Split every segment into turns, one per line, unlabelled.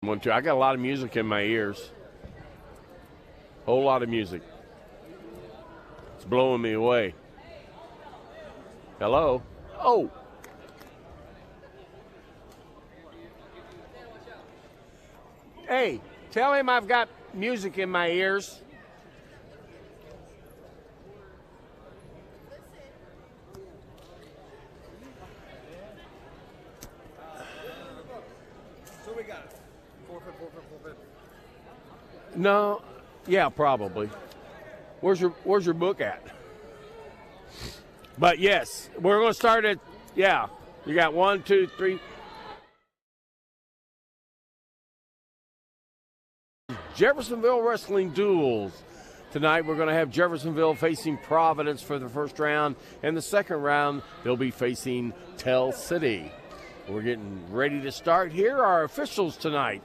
One, two. I got a lot of music in my ears. Whole lot of music. It's blowing me away. Hello? Oh. Hey, tell him I've got music in my ears.
So we got forfeit.
No, yeah, probably. Where's your book at? But yes, we're going to start at, yeah, you got 1, 2, 3. Jeffersonville Wrestling Duels. Tonight we're going to have Jeffersonville facing Providence for the first round. And the second round, they'll be facing Tell City. We're getting ready to start here. Our officials tonight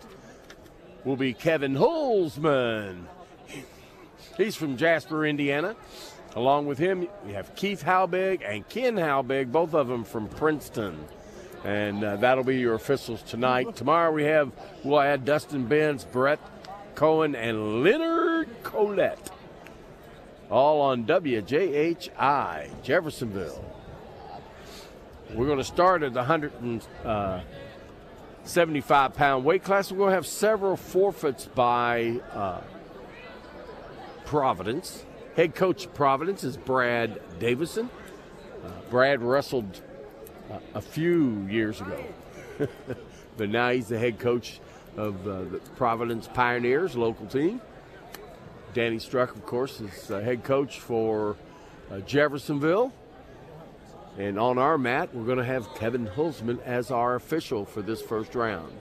will be Kevin Holzman. He's from Jasper, Indiana. Along with him, you have Keith Halbig and Ken Halbig, both of them from Princeton. And that'll be your officials tonight. Tomorrow we'll add Dustin Benz, Brett Cohen, and Leonard Colette. All on WJHI, Jeffersonville. We're going to start at the 175-pound weight class. We're going to have several forfeits by Providence. Head coach of Providence is Brad Davison. Brad wrestled a few years ago, but now he's the head coach of the Providence Pioneers, local team. Danny Struck, of course, is head coach for Jeffersonville. And on our mat, we're going to have Kevin Holzman as our official for this first round.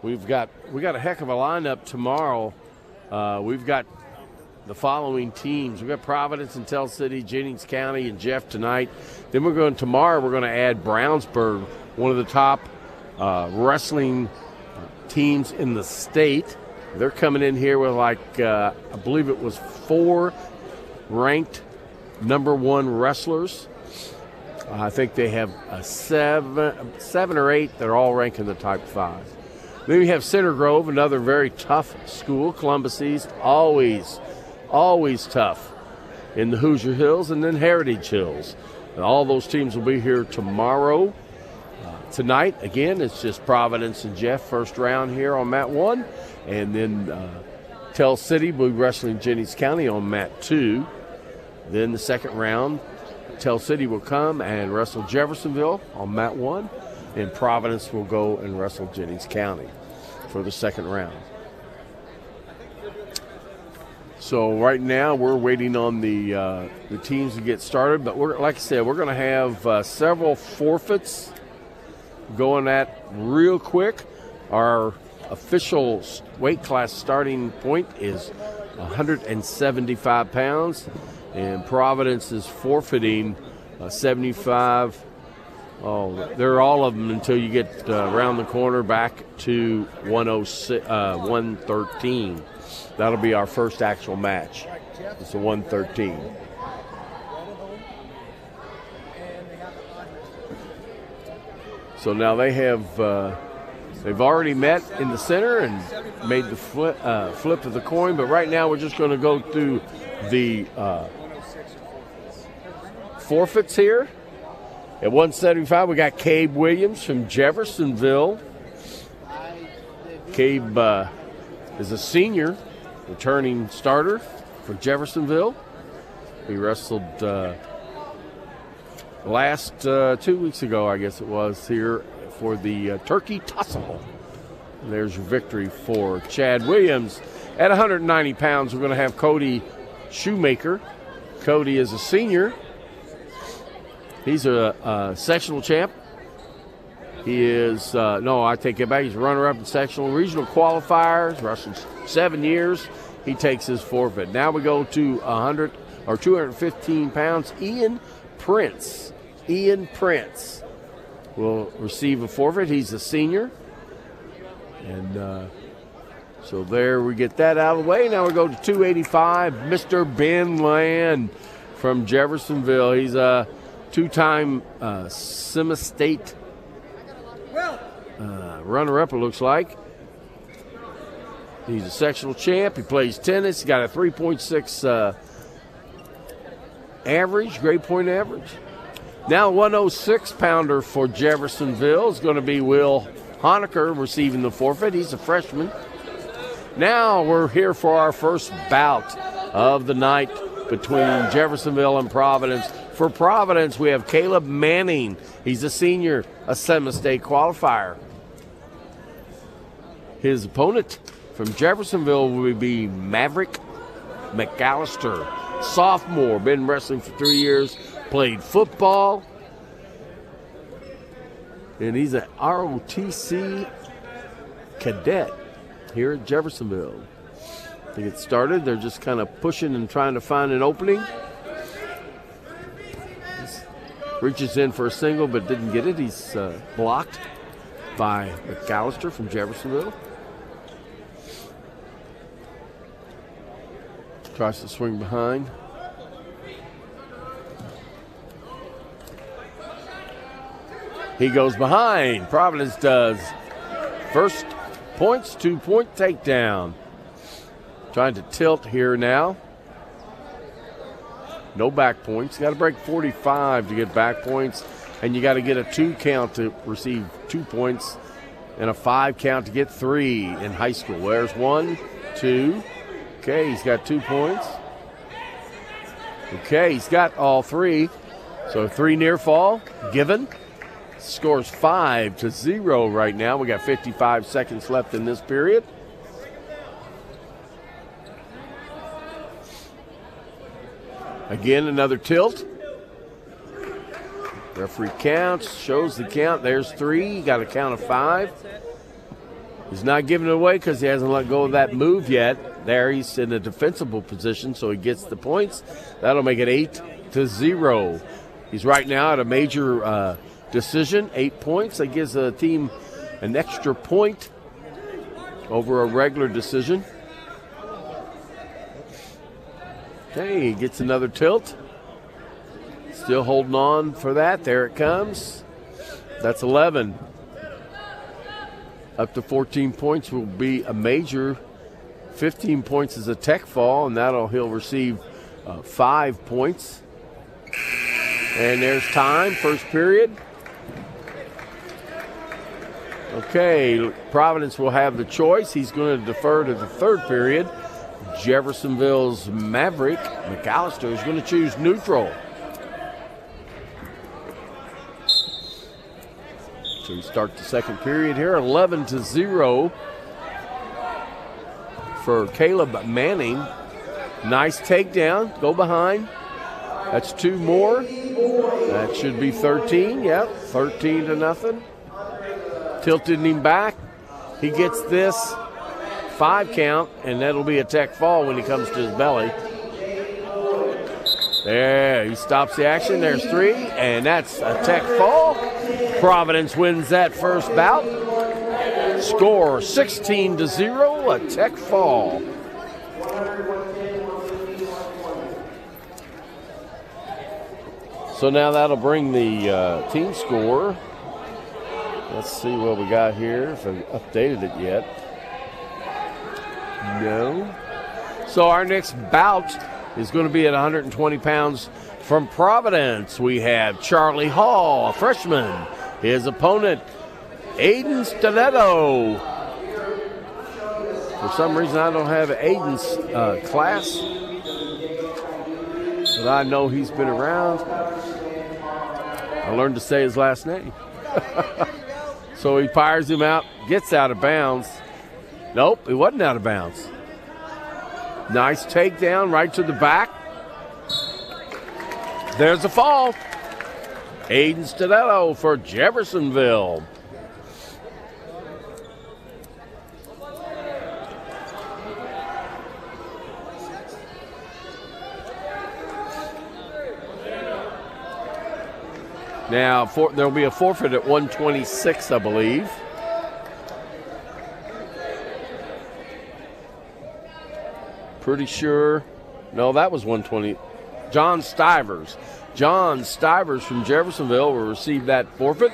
We got a heck of a lineup tomorrow. We've got the following teams. We've got Providence and Tell City, Jennings County, and Jeff tonight. Then tomorrow we're going to add Brownsburg, one of the top wrestling teams in the state. They're coming in here with I believe it was 4 ranked number 1 wrestlers. I think they have 7 or 8 that are all ranked in the Type 5. Then we have Center Grove, another very tough school. Columbus East, always tough in the Hoosier Hills, and then Heritage Hills. And all those teams will be here tomorrow. Tonight, again, it's just Providence and Jeff, first round here on mat 1. And then Tell City will be wrestling Jennings County on mat 2. Then the second round, Tell City will come and wrestle Jeffersonville on mat 1. And Providence will go and wrestle Jennings County for the second round. So right now we're waiting on the teams to get started. But like I said, we're going to have several forfeits going at real quick. Our official weight class starting point is 175 pounds. And Providence is forfeiting 75. Oh, they're all of them until you get around the corner back to 113. That'll be our first actual match. It's a 113. So now they have they've already met in the center and made the flip of the coin. But right now we're just going to go through the forfeits here. At 175, we got Cabe Williams from Jeffersonville. Cabe is a senior, returning starter for Jeffersonville. He wrestled last 2 weeks ago, I guess it was, here for the Turkey Tussle. There's your victory for Chad Williams. At 190 pounds, we're going to have Cody Shoemaker. Cody is a senior. He's a sectional champ. He is, I take it back. He's a runner-up in sectional regional qualifiers, wrestled 7 years. He takes his forfeit. Now we go to 215 pounds. Ian Prince will receive a forfeit. He's a senior. And so there we get that out of the way. Now we go to 285, Mr. Ben Land from Jeffersonville. He's a 2-time semi-state runner-up, it looks like. He's a sectional champ. He plays tennis. He's got a 3.6 average, grade point average. Now 106-pounder for Jeffersonville is going to be Will Honecker receiving the forfeit. He's a freshman. Now we're here for our first bout of the night between Jeffersonville and Providence. For Providence, we have Caleb Manning. He's a senior, a semi-state qualifier. His opponent from Jeffersonville will be Maverick McAllister, sophomore, been wrestling for 3 years, played football, and he's an ROTC cadet here at Jeffersonville. To get started, they're just kind of pushing and trying to find an opening. Reaches in for a single but didn't get it. He's blocked by McAllister from Jeffersonville. Tries to swing behind. He goes behind. Providence does. First points, 2-point takedown. Trying to tilt here now. No back points. Got to break 45 to get back points, and you got to get a 2 count to receive 2 points, and a 5 count to get 3 in high school. There's 1, 2. Okay, he's got 2 points. Okay, he's got all 3. So 3 near fall given. Scores 5-0 right now. We got 55 seconds left in this period. Again, another tilt. Referee counts, shows the count. There's 3. You got a count of 5. He's not giving it away because he hasn't let go of that move yet. There, he's in a defensible position, so he gets the points. That'll make it 8-0. He's right now at a major decision, 8 points. That gives the team an extra point over a regular decision. Okay, he gets another tilt. Still holding on for that. There it comes. That's 11. Up to 14 points will be a major. 15 points is a tech fall, and he'll receive 5 points. And there's time, first period. Okay, Providence will have the choice. He's going to defer to the third period. Jeffersonville's Maverick McAllister is going to choose neutral. So we start the second period here, 11-0 for Caleb Manning. Nice takedown, go behind. That's 2 more. That should be 13, yep, 13-0. Tilted him back. He gets this 5 count, and that'll be a tech fall when he comes to his belly. There, he stops the action. There's 3, and that's a tech fall. Providence wins that first bout. Score 16-0, a tech fall. So now that'll bring the team score. Let's see what we got here, if I've updated it yet. No. So our next bout is going to be at 120 pounds from Providence. We have Charlie Hall, a freshman. His opponent, Aiden Stiletto. For some reason, I don't have Aiden's class, but I know he's been around. I learned to say his last name. So he fires him out, gets out of bounds. Nope, he wasn't out of bounds. Nice takedown right to the back. There's a fall. Aiden Stiletto for Jeffersonville. Now, there'll be a forfeit at 126, I believe. Pretty sure. No, that was 120. John Stivers. John Stivers from Jeffersonville will receive that forfeit.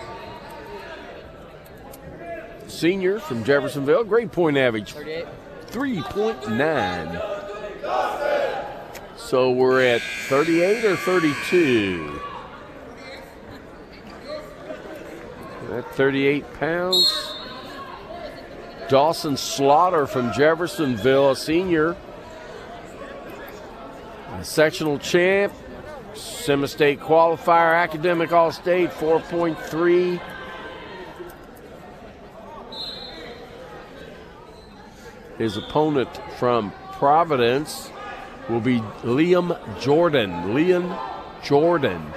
senior from Jeffersonville. Grade point average,
38.
3.9. So we're at 38 or 32? At 38 pounds. Dawson Slaughter from Jeffersonville, a senior. A sectional champ. Semi-state qualifier, academic all-state, 4.3. His opponent from Providence will be Liam Jordan. Liam Jordan.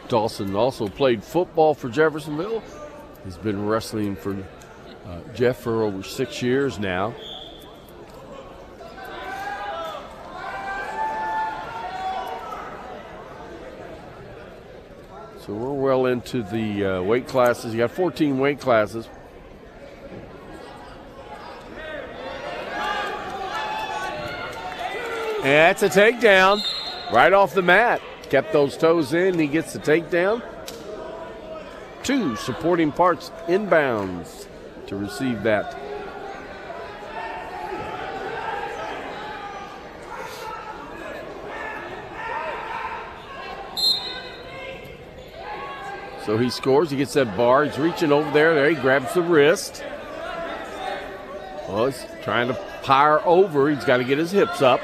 Dawson also played football for Jeffersonville. He's been wrestling for Jeff for over 6 years now. So we're well into the weight classes. You got 14 weight classes. And that's a takedown right off the mat. Kept those toes in. He gets the takedown. 2 supporting parts inbounds to receive that. So he scores. He gets that bar. He's reaching over there. There he grabs the wrist. Well, he's trying to power over. He's got to get his hips up.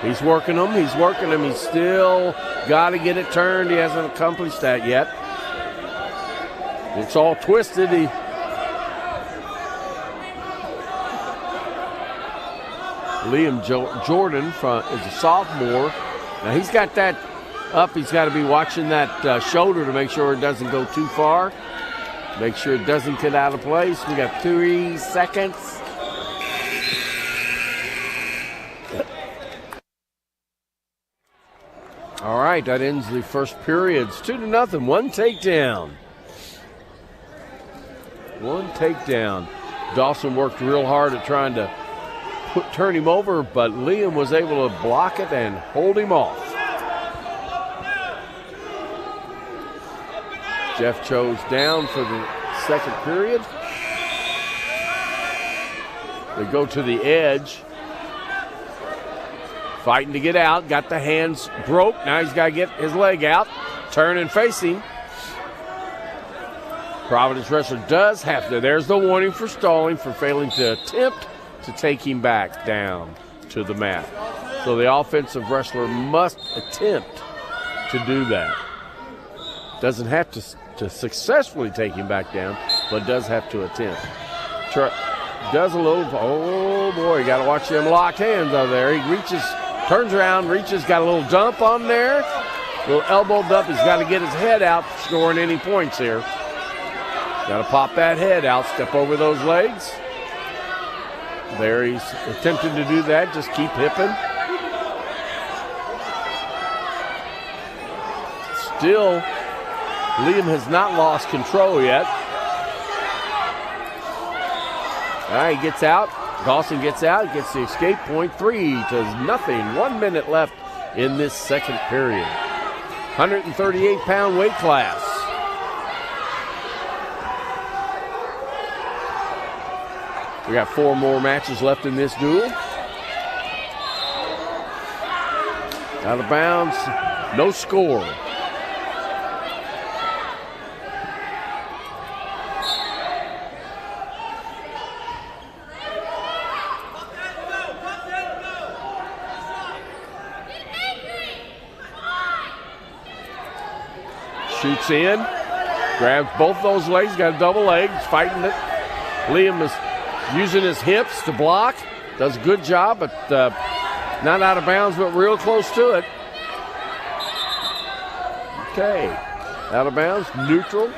He's working them. He's working them. He's still got to get it turned. He hasn't accomplished that yet. It's all twisted. Liam Jordan is a sophomore. Now he's got that up. He's got to be watching that shoulder to make sure it doesn't go too far. Make sure it doesn't get out of place. We got 3 seconds. All right, that ends the first period. It's 2-0. 1 takedown. 1 takedown. Dawson worked real hard at trying to turn him over, but Liam was able to block it and hold him off. Jeff chose down for the second period. They go to the edge. Fighting to get out. Got the hands broke. Now he's got to get his leg out. Turn and facing. Providence wrestler does have to. There's the warning for stalling for failing to attempt to take him back down to the mat. So the offensive wrestler must attempt to do that. Doesn't have to successfully take him back down, but does have to attempt. Does a little, oh boy, you got to watch them locked hands over there. He reaches, turns around, reaches, got a little dump on there. A little elbowed up. He's got to get his head out, scoring any points here. Got to pop that head out, step over those legs. There he's attempting to do that. Just keep hipping. Still, Liam has not lost control yet. All right, he gets out. Dawson gets out, gets the escape point. 3-0. 1 minute left in this second period. 138-pound weight class. We got 4 more matches left in this duel. Out of bounds, no score. Shoots in, grabs both those legs, got a double leg, fighting it. Liam is using his hips to block. Does a good job, but not out of bounds, but real close to it. Okay, out of bounds, neutral.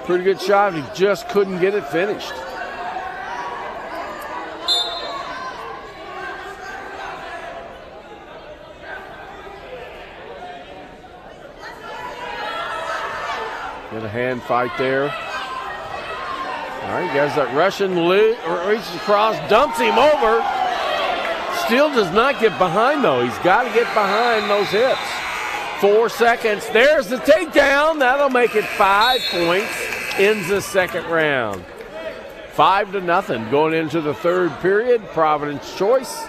Pretty good shot. He just couldn't get it finished. Get a hand fight there. All right, guys, that Russian reaches across, dumps him over. Still does not get behind, though. He's got to get behind those hips. 4 seconds. There's the takedown. That'll make it 5 points. Ends the second round. 5-0 going into the third period. Providence choice.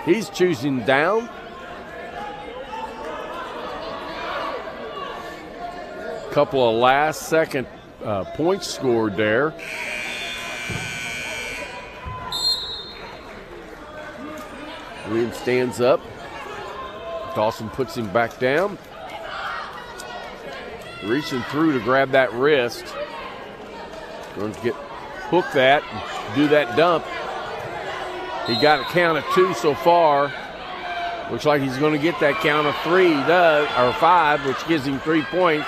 He's choosing down. Couple of last-second points scored there. Williams stands up. Dawson puts him back down. Reaching through to grab that wrist. Going to hook that, do that dump. He got a count of 2 so far. Looks like he's going to get that count of 3. He does, or 5, which gives him 3 points.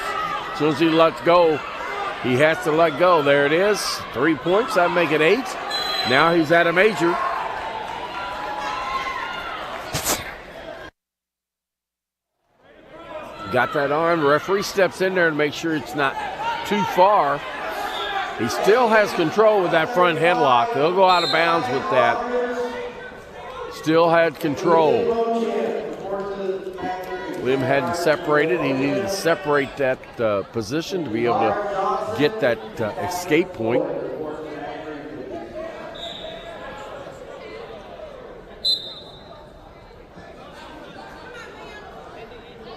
As soon as he lets go, he has to let go. There it is. 3 points. That'd make it 8. Now he's at a major. Got that arm. The referee steps in there and makes sure it's not too far. He still has control with that front headlock. He'll go out of bounds with that. Still had control. Lim hadn't separated. He needed to separate that position to be able to get that escape point.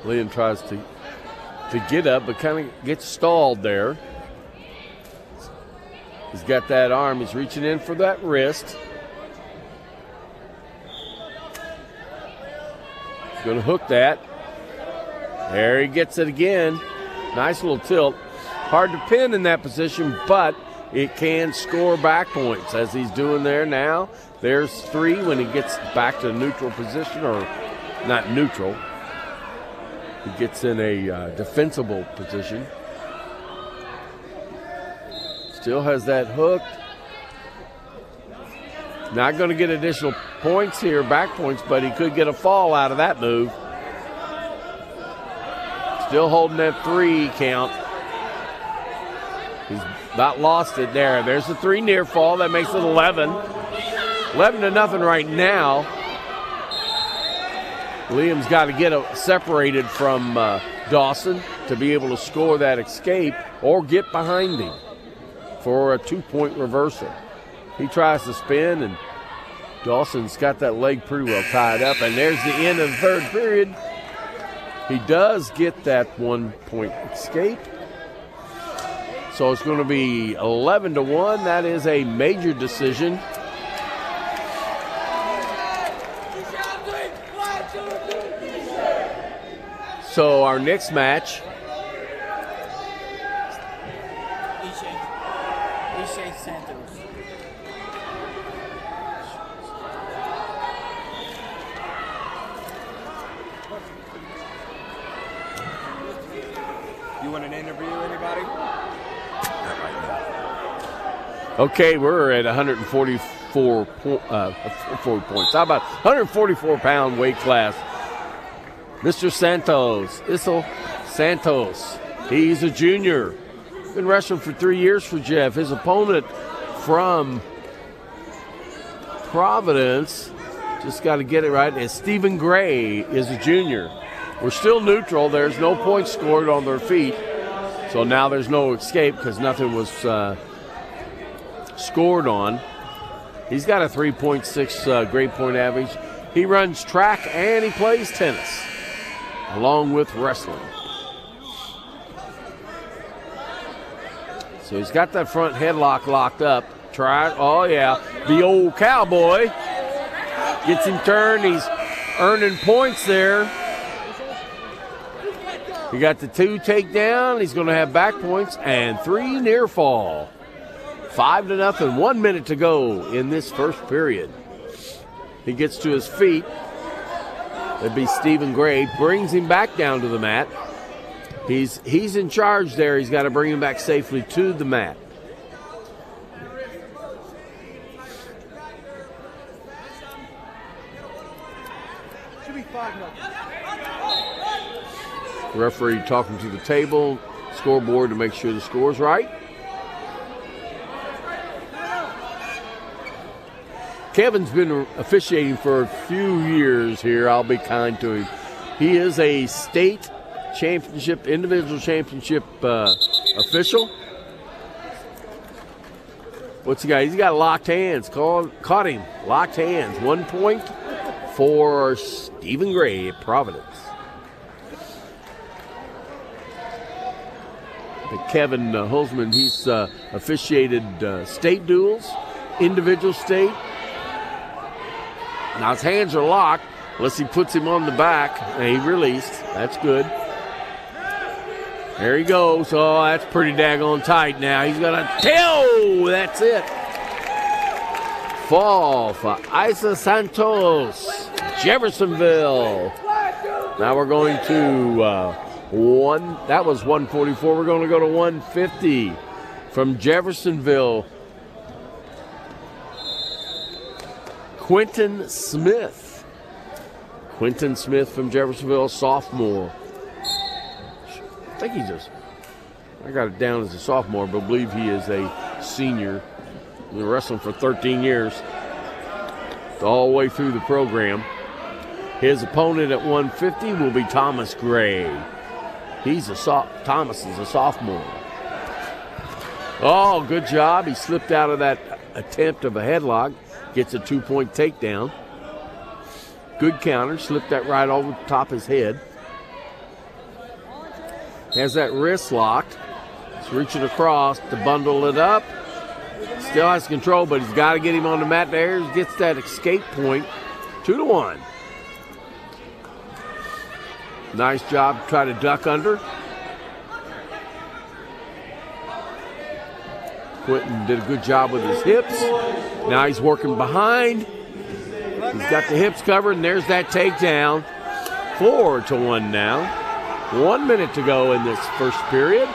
Liam tries to get up, but kind of gets stalled there. He's got that arm. He's reaching in for that wrist. He's going to hook that. There he gets it again. Nice little tilt. Hard to pin in that position, but it can score back points as he's doing there now. There's 3 when he gets back to neutral position, or not neutral. He gets in a defensible position. Still has that hooked. Not going to get additional points here, back points, but he could get a fall out of that move. Still holding that 3 count. He's about lost it there. There's the 3 near fall. That makes it 11. 11-0 right now. Liam's got to get separated from Dawson to be able to score that escape or get behind him for a 2-point reversal. He tries to spin, and Dawson's got that leg pretty well tied up, and there's the end of the third period. He does get that 1-point escape. So it's going to be 11-1. That is a major decision. So our next match,
Ishay Santos. You want to interview anybody?
okay, we're at 144 points. How about 144-pound weight class? Mr. Santos, Issel Santos. He's a junior. Been wrestling for 3 years for Jeff. His opponent from Providence, just got to get it right, is Stephen Gray, is a junior. We're still neutral. There's no points scored on their feet. So now there's no escape because nothing was scored on. He's got a 3.6 grade point average. He runs track and he plays tennis along with wrestling. So he's got that front headlock locked up. Try it. Oh, yeah. The old cowboy gets him turned. He's earning points there. He got the 2 takedown. He's going to have back points and 3 near fall. 5-0. 1 minute to go in this first period. He gets to his feet. That'd be Stephen Gray. Brings him back down to the mat. He's in charge there. He's got to bring him back safely to the mat.
Should be 5-0.
Referee talking to the table, scoreboard to make sure the score's right. Kevin's been officiating for a few years here. I'll be kind to him. He is a state championship, individual championship official. What's he got? He's got locked hands. Caught him. Locked hands. 1 point for Stephen Gray at Providence. Kevin Hulsman, he's officiated state duels, individual state. Now his hands are locked unless he puts him on the back, and he released. That's good. There he goes. Oh, that's pretty daggone tight now. He's got a tail. That's it. Fall for Isa Santos, Jeffersonville. Now we're going to that was 144. We're going to go to 150 from Jeffersonville. Quentin Smith. Quentin Smith from Jeffersonville, sophomore. I think I got it down as a sophomore, but I believe he is a senior. Been wrestling for 13 years. All the way through the program. His opponent at 150 will be Thomas Gray. Thomas is a sophomore. Oh, good job. He slipped out of that attempt of a headlock. Gets a 2-point takedown. Good counter. Slipped that right over the top of his head. Has that wrist locked. He's reaching across to bundle it up. Still has control, but he's got to get him on the mat there. He gets that escape point. 2-1. Nice job to try to duck under. Quentin did a good job with his hips. Now he's working behind. He's got the hips covered, and there's that takedown. 4-1 now. 1 minute to go in this first period.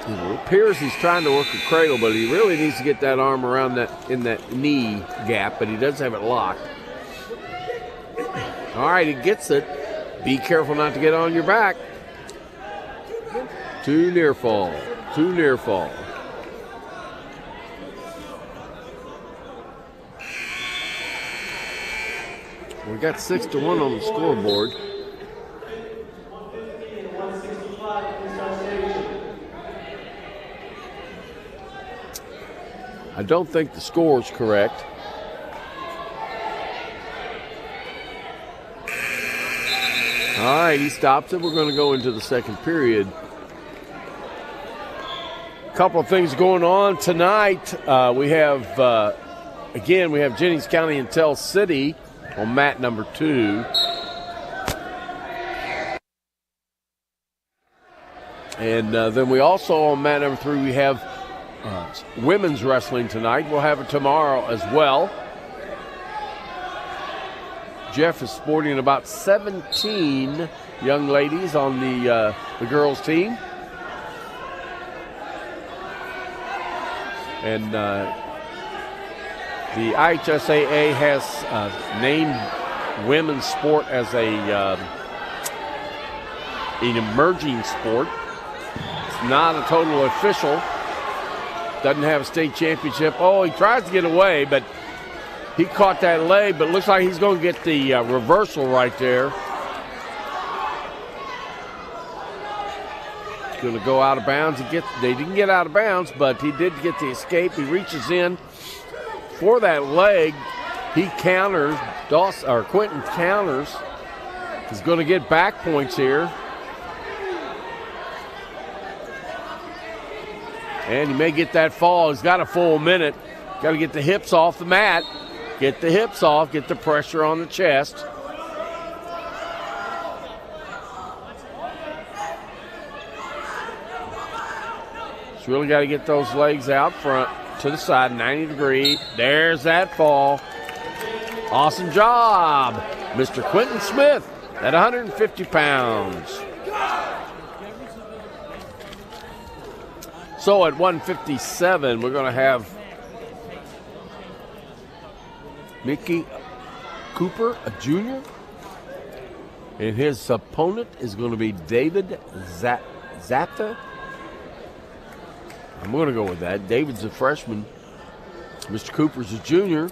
It appears he's trying to work a cradle, but he really needs to get that arm around in that knee gap, but he does have it locked. All right, he gets it. Be careful not to get on your back. Too near fall. We got 6-1 on the scoreboard. I don't think the score's correct. All right, he stops it. We're going to go into the second period. A couple of things going on tonight. We have Jennings County and Tell City on mat number 2. And then we also on mat number 3, we have women's wrestling tonight. We'll have it tomorrow as well. Jeff is sporting about 17 young ladies on the girls' team. And the IHSAA has named women's sport as an emerging sport. It's not a total official. Doesn't have a state championship. Oh, he tries to get away, but he caught that leg, but looks like he's going to get the reversal right there. He's going to go out of bounds. They didn't get out of bounds, but he did get the escape. He reaches in for that leg. He counters. Quentin counters. He's going to get back points here. And he may get that fall. He's got a full minute. Got to get the hips off the mat. Get the hips off. Get the pressure on the chest. Just really got to get those legs out front to the side, 90 degree. There's that fall. Awesome job, Mr. Quentin Smith at 150 pounds. So at 157, we're going to have Mickey Cooper, a junior, and his opponent is going to be David Zapta. I'm going to go with that. David's a freshman. Mr. Cooper's a junior.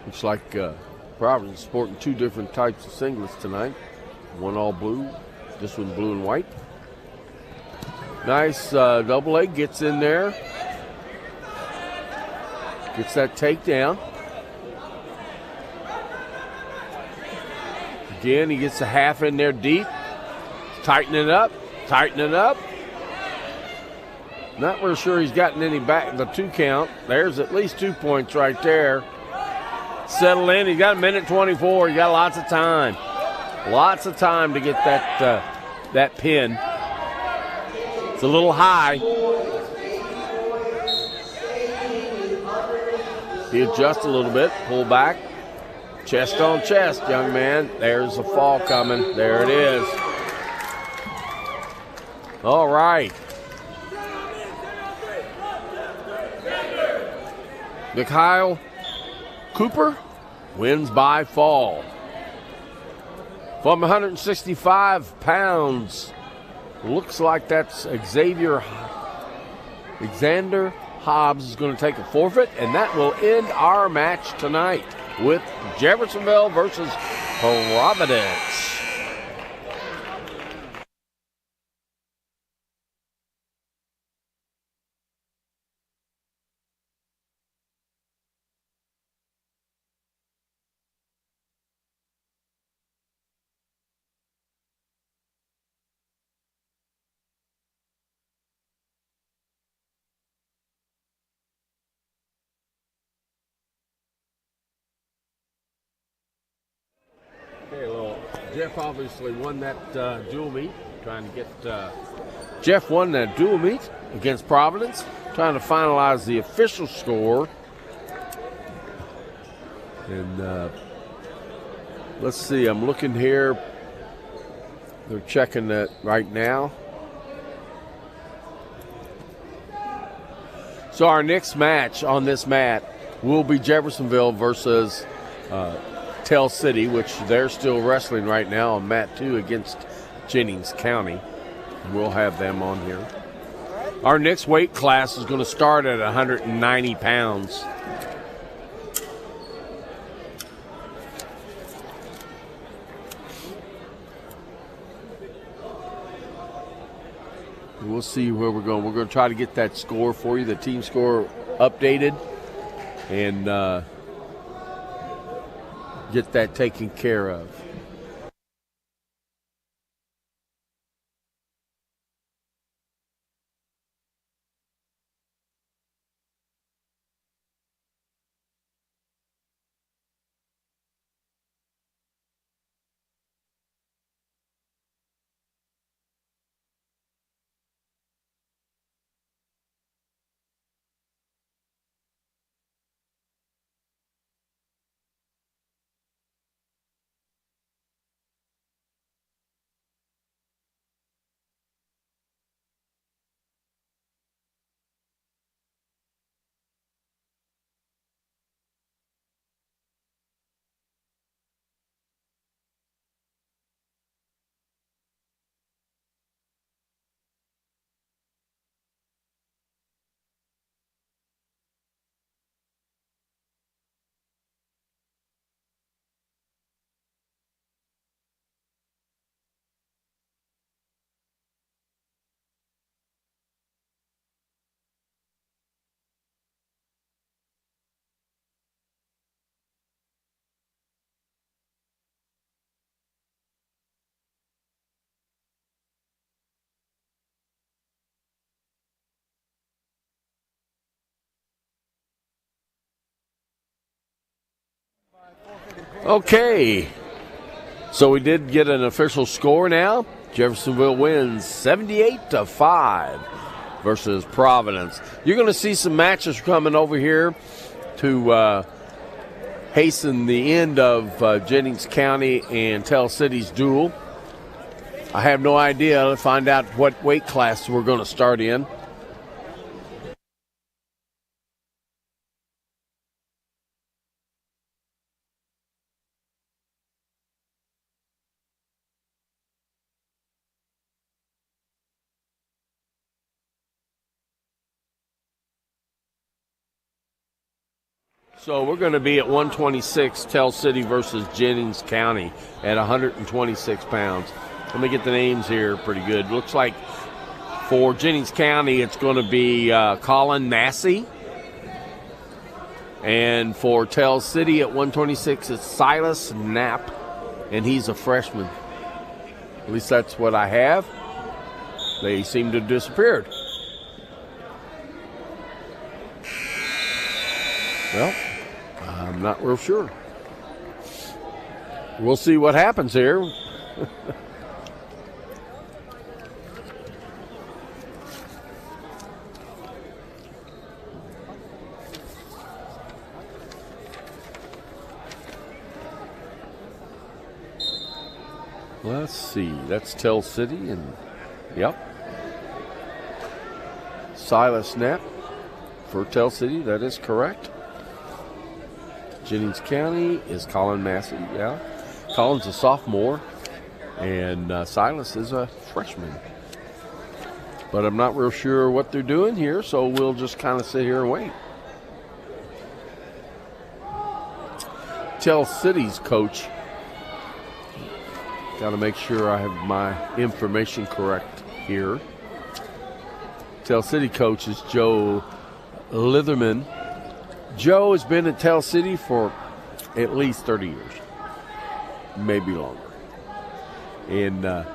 Looks like Providence sporting two different types of singlets tonight. One all blue, this one blue and white. Nice double leg, gets in there. Gets that takedown. Again, he gets a half in there deep. Tighten it up, tighten it up. Not real sure he's gotten any back, the 2 count. There's at least 2 points right there. Settle in, he's got a minute 24. He got lots of time. Lots of time to get that pin. It's a little high. He adjusts a little bit, pull back. Chest on chest, young man. There's a fall coming. There it is. All right. Mikhail Cooper wins by fall. From 165 pounds, looks like that's Xander Hobbs is going to take a forfeit, and that will end our match tonight with Jeffersonville versus Providence. Okay, well, Jeff obviously won that dual meet. Trying to get Jeff won that dual meet against Providence. Trying to finalize the official score. And let's see, I'm looking here. They're checking that right now. So our next match on this mat will be Jeffersonville versus Tell City, which they're still wrestling right now on mat 2 against Jennings County. We'll have them on here. Our next weight class is going to start at 190 pounds. We'll see where we're going. We're going to try to get that score for you, the team score updated, and get that taken care of. Okay, So we did get an official score now. Jeffersonville wins 78-5 versus Providence. You're going to see some matches coming over here to hasten the end of Jennings County and Tell City's duel. I have no idea. Let's find out what weight class we're going to start in. So we're going to be at 126, Tell City versus Jennings County at 126 pounds. Let me get the names here pretty good. Looks like for Jennings County, it's going to be Colin Massey. And for Tell City at 126, it's Silas Knapp, and he's a freshman. At least that's what I have. They seem to have disappeared. Well, I'm not real sure. We'll see what happens here. Let's see. That's Tell City, and yep. Silas Knapp for Tell City. That is correct. Jennings County is Colin Massey, yeah. Colin's a sophomore, and Silas is a freshman. But I'm not real sure what they're doing here, so we'll just kind of sit here and wait. Tell City's coach, got to make sure I have my information correct here. Tell City coach is Joe Litherman. Joe has been at Tell City for at least 30 years, maybe longer. And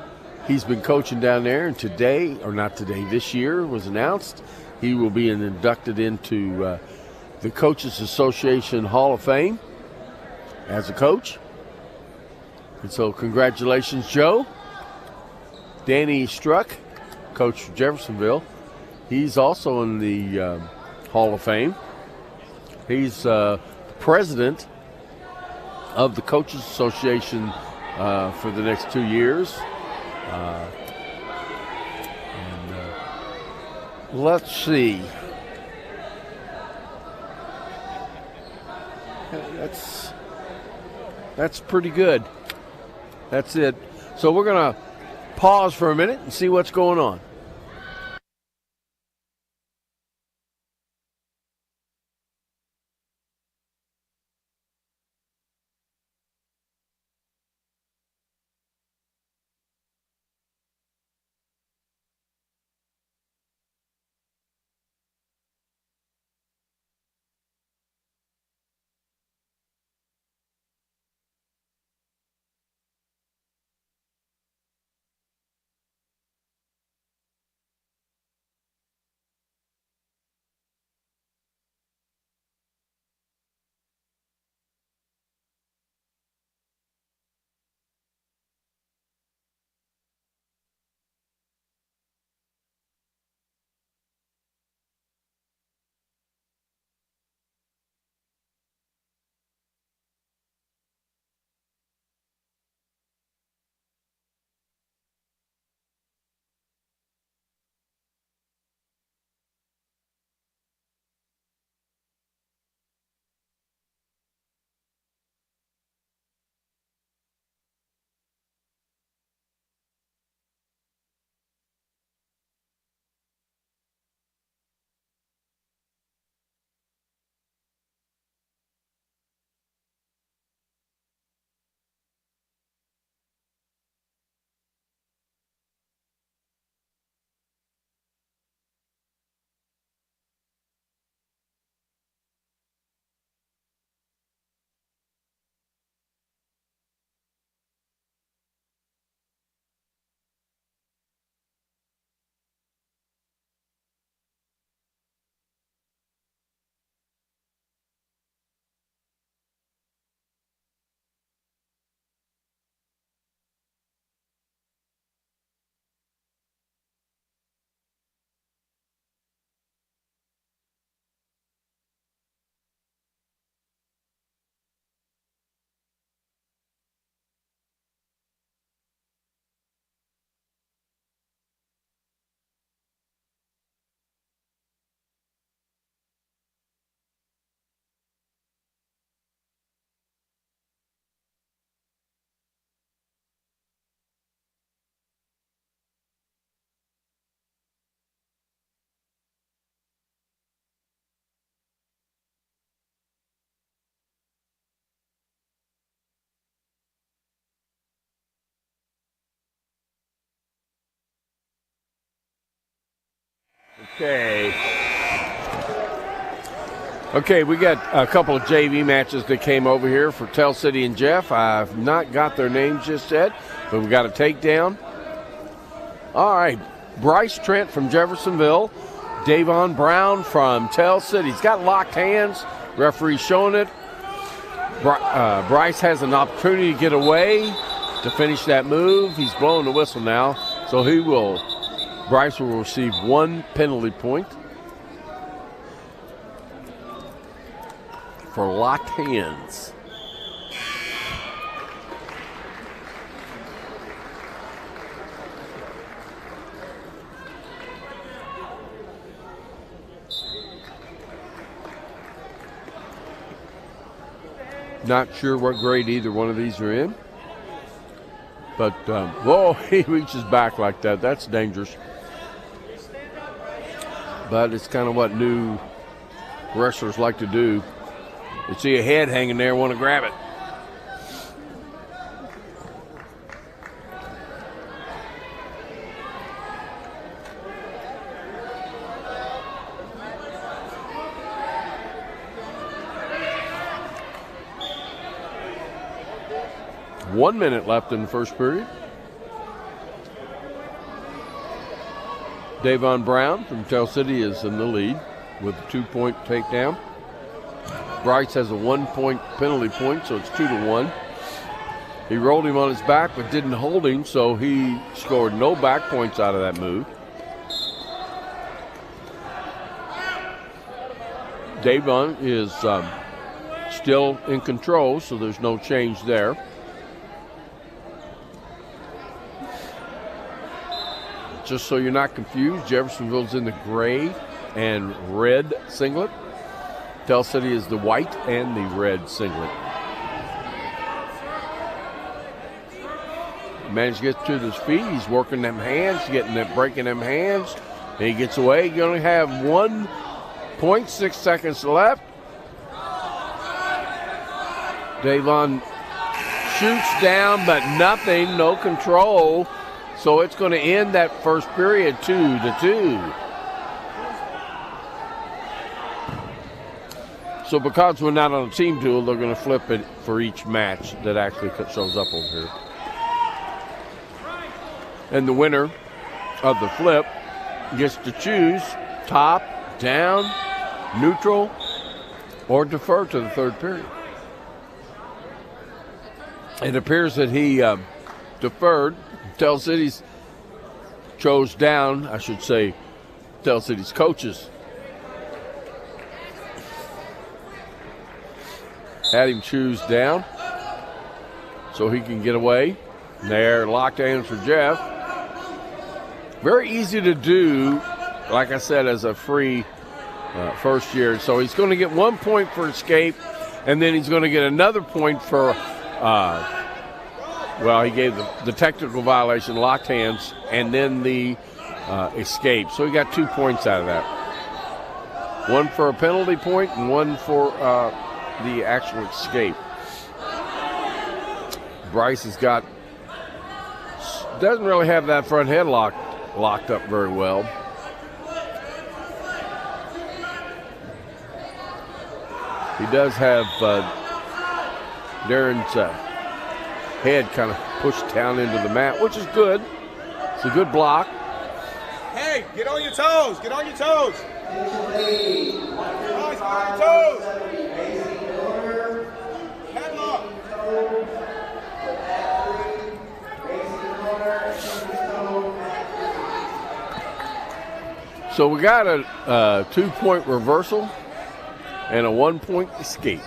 he's been coaching down there, and today, or not today, this year was announced, he will be inducted into the Coaches Association Hall of Fame as a coach. And so congratulations, Joe. Danny Struck, coach for Jeffersonville, he's also in the Hall of Fame. He's president of the Coaches Association for the next 2 years. Let's see. That's pretty good. That's it. So we're going to pause for a minute and see what's going on. Okay, we got a couple of JV matches that came over here for Tell City and Jeff. I've not got their names just yet, but we got a takedown. All right, Bryce Trent from Jeffersonville, Davon Brown from Tell City. He's got locked hands. Referee showing it. Bryce has an opportunity to get away to finish that move. He's blowing the whistle now, so Bryce will receive 1 penalty point for locked hands. Not sure what grade either one of these are in. But, whoa, he reaches back like that. That's dangerous. But it's kind of what new wrestlers like to do. You see a head hanging there, want to grab it. One minute left in the first period. Davon Brown from Tell City is in the lead with a 2-point takedown. Bryce has a 1-point penalty point, so it's 2-1. He rolled him on his back but didn't hold him, so he scored no back points out of that move. Davon is still in control, so there's no change there. Just so you're not confused, Jeffersonville's in the gray and red singlet. Tell City is the white and the red singlet. Managed to get to his feet. He's working them hands, breaking them hands. And he gets away. You only have 1.6 seconds left. Davon shoots down, but nothing, no control. So it's going to end that first period 2-2. So because we're not on a team duel, they're going to flip it for each match that actually shows up over here. And the winner of the flip gets to choose top, down, neutral, or defer to the third period. It appears that he deferred. Tell City's chose down, I should say, Tell City's coaches had him choose down so he can get away. There, locked hands for Jeff. Very easy to do, like I said, as a free first year. So he's going to get 1 point for escape, and then he's going to get another point for he gave the technical violation, locked hands, and then the escape. So he got 2 points out of that. One for a penalty point and one for the actual escape. Bryce doesn't really have that front head locked up very well. He does have Darren's head kind of pushed down into the mat, which is good. It's a good block.
Hey, get on your toes. Get on your toes. Guys, get on your toes. Headlock.
So we got a 2-point reversal and a 1-point escape.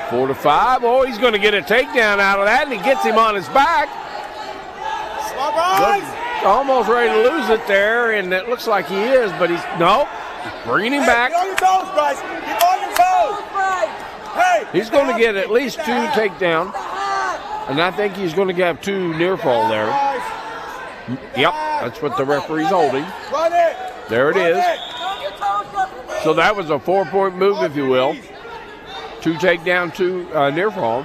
Four to 5. Oh, he's going to get a takedown out of that, and he gets him on his back. Almost ready to lose it there, and it looks like he is, but he's bringing him back.
Get on your toes, Bryce. Get on your toes. Hey,
he's going to get at least 2 takedowns, and I think he's going to get 2 near fall there. Yep, that's what the referee's holding.
Run it.
There it is. So that was a 4-point move, if you will. 2 takedown, 2 near fall.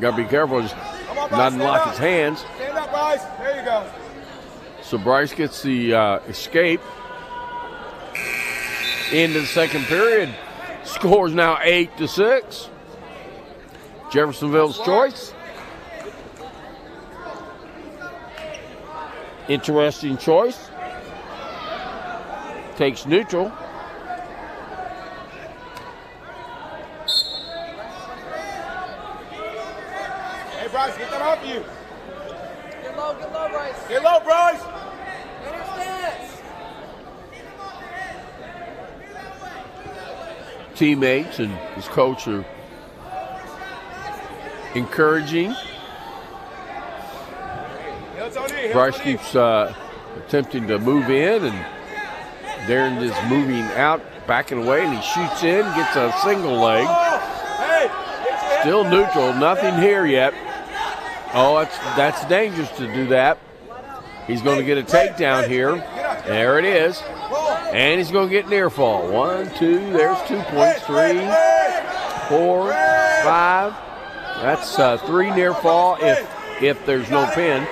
Got to be careful.
Come on,
not unlock his hands.
Stand up, Bryce. There you go.
So Bryce gets the escape. Into the second period. Scores now 8-6. Jeffersonville's choice. Interesting choice. Takes neutral.
Hey, Bryce, get that off you.
Get low, Bryce.
Get low, Bryce.
Get your stance.
Teammates and his coach are encouraging.
Heel toe knee, heel
Bryce
toe knee.
keeps attempting to move in, and Darren is moving out, backing away, and he shoots in, gets a single leg.
Hey, get your head
Still
down.
neutral, nothing here yet. Oh, that's dangerous to do that. He's going to get a takedown here. There it is. And he's going to get near fall. 1, 2, there's 2 points. 3, 4, 5. That's 3 near fall if there's no pin.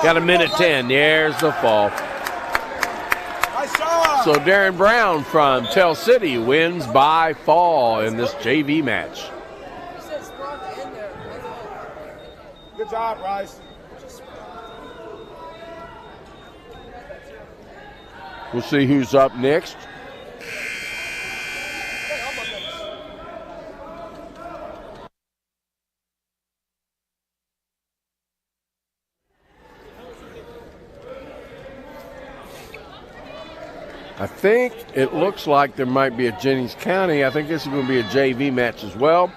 Got a minute 10. There's the fall.
Nice shot.
So Darren Brown from Tell City wins by fall in this JV match.
You said sprung in there.
Good job, Bryce.
We'll see who's up next. I think it looks like there might be a Jennings County. I think this is going to be a JV match as well.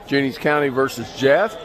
Jennings County versus Jeff.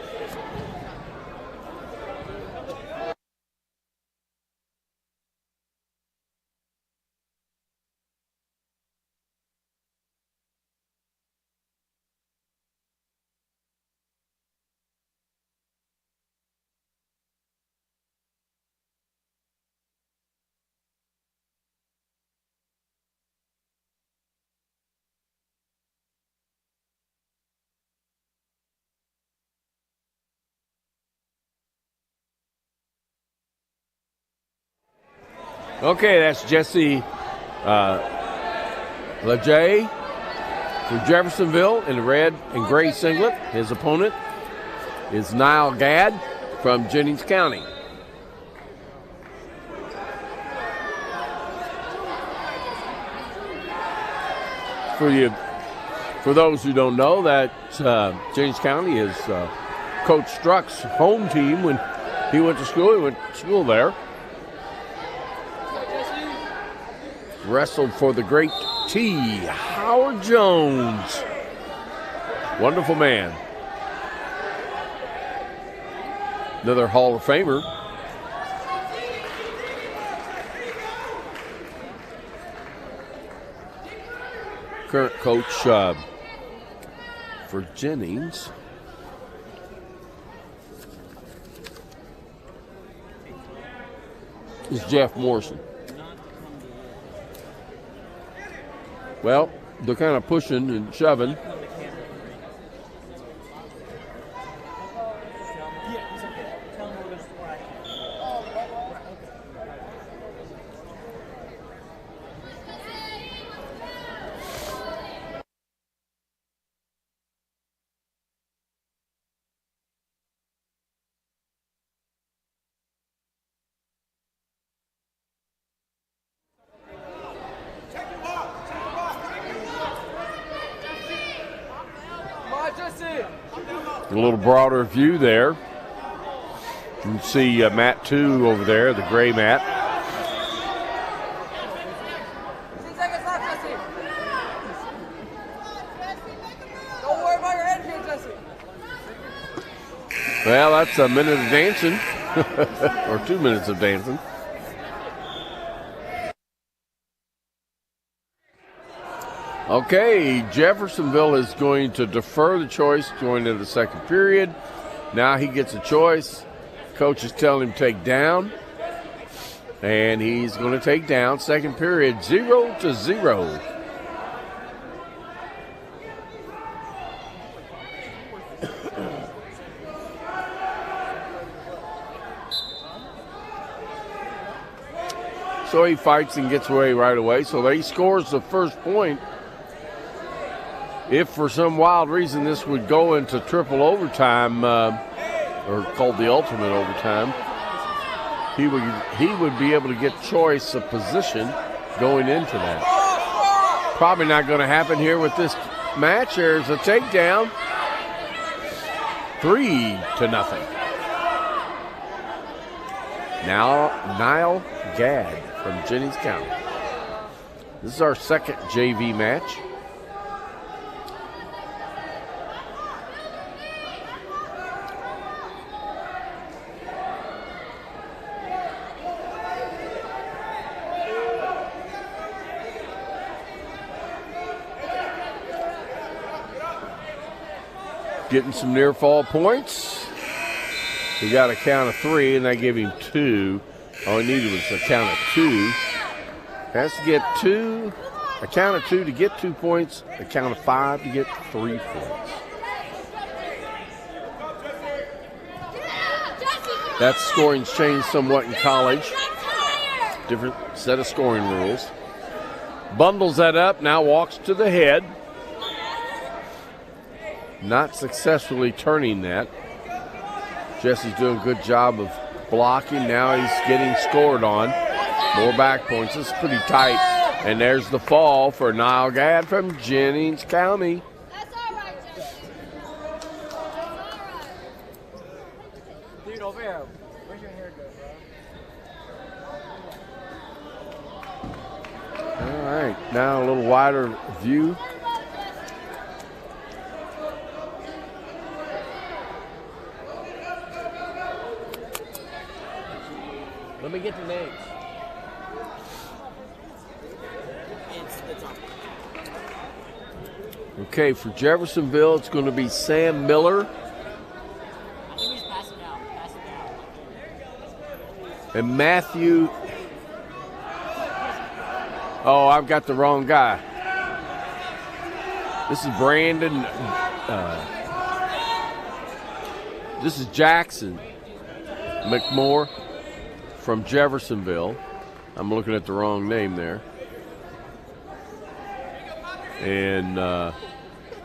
Okay, that's Jesse Lejay from Jeffersonville in the red and gray singlet. His opponent is Niall Gadd from Jennings County. For those who don't know, that Jennings County is Coach Struck's home team. When he went to school, he went to school there. Wrestled for the great T. Howard Jones. Wonderful man. Another Hall of Famer. Current coach for Jennings. Is Jeff Morrison. Well, they're kind of pushing and shoving. A little broader view there. You can see mat 2 over there, the gray mat.
10 seconds left, Jesse. Don't worry about your head here, Jesse.
Well, that's a minute of dancing, or 2 minutes of dancing. Okay, Jeffersonville is going to defer the choice going into the second period. Now he gets a choice. Coach is telling him to take down. And he's going to take down. Second period, 0-0. So he fights and gets away right away. So he scores the first point. If for some wild reason this would go into triple overtime, or called the ultimate overtime, he would be able to get choice of position going into that. Probably not going to happen here with this match. There's a takedown. 3-0. Now Nile Gadd from Jennings County. This is our second JV match. Getting some near fall points. He got a count of 3, and they gave him 2. All he needed was a count of 2. Has to get 2, a count of 2 to get 2 points, a count of 5 to get 3 points. That scoring's changed somewhat in college. Different set of scoring rules. Bundles that up, now walks to the head. Not successfully turning that. Jesse's doing a good job of blocking. Now he's getting scored on. More back points. This is pretty tight. And there's the fall for Nile Gadd from Jennings County.
That's all right, Jesse. That's all right.
Dude, over here. Where's your hair go, bro?
All right, now a little wider view.
Let me get the names. It's on.
Okay, for Jeffersonville, it's going to be Sam Miller
I think we just pass it out. Pass it out.
and Matthew. Oh, I've got the wrong guy. This is Brandon. This is Jackson McMore from Jeffersonville. I'm looking at the wrong name there. And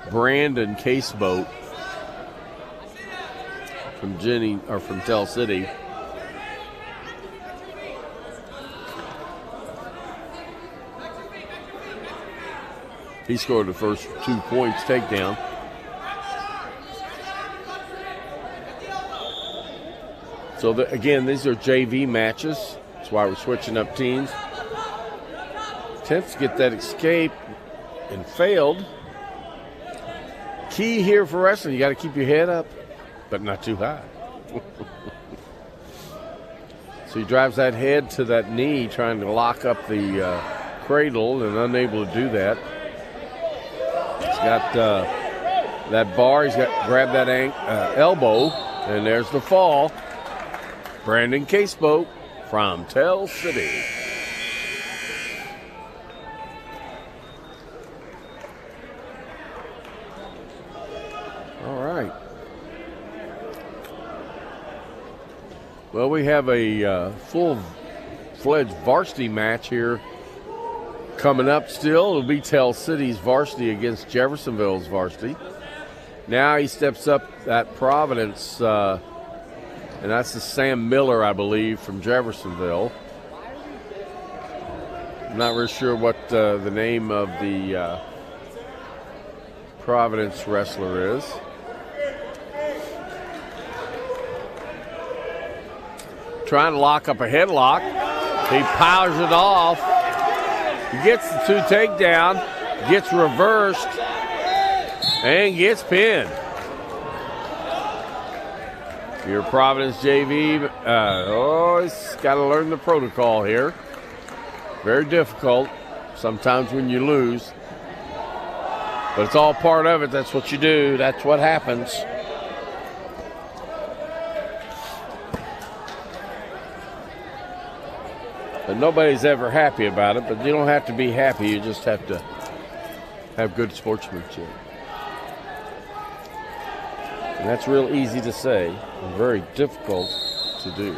Brandon Caseboat from from Tell City. He scored the first 2 points takedown. So, again, these are JV matches. That's why we're switching up teams. Attempts to get that escape and failed. Key here for wrestling, you got to keep your head up, but not too high. So he drives that head to that knee, trying to lock up the cradle, and unable to do that. He's got that bar. He's got grabbed that elbow, and there's the fall. Brandon Caseboat from Tell City. All right. Well, we have a full-fledged varsity match here coming up still. It'll be Tell City's varsity against Jeffersonville's varsity. Now he steps up at Providence, and that's the Sam Miller, I believe, from Jeffersonville. I'm not really sure what the name of the Providence wrestler is. Trying to lock up a headlock. He powers it off. He gets the 2 takedown, gets reversed, and gets pinned. Your Providence JV, he's got to learn the protocol here. Very difficult sometimes when you lose. But it's all part of it. That's what you do. That's what happens. But nobody's ever happy about it. But you don't have to be happy. You just have to have good sportsmanship. And that's real easy to say and very difficult to do.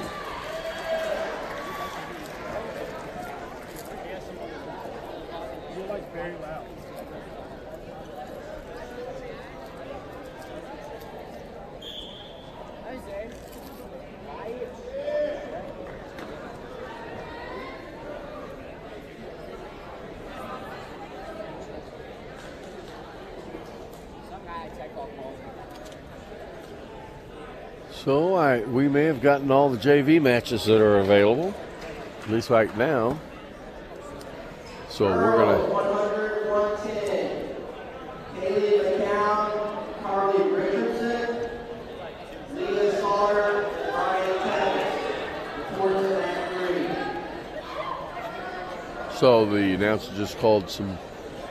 So we may have gotten all the JV matches that are available, at least right now. So we're going to.
100, 110. Haley McCown, Carly Richardson, Leah Slaughter, Ryan Pettis. Reports at 3.
So the announcer just called some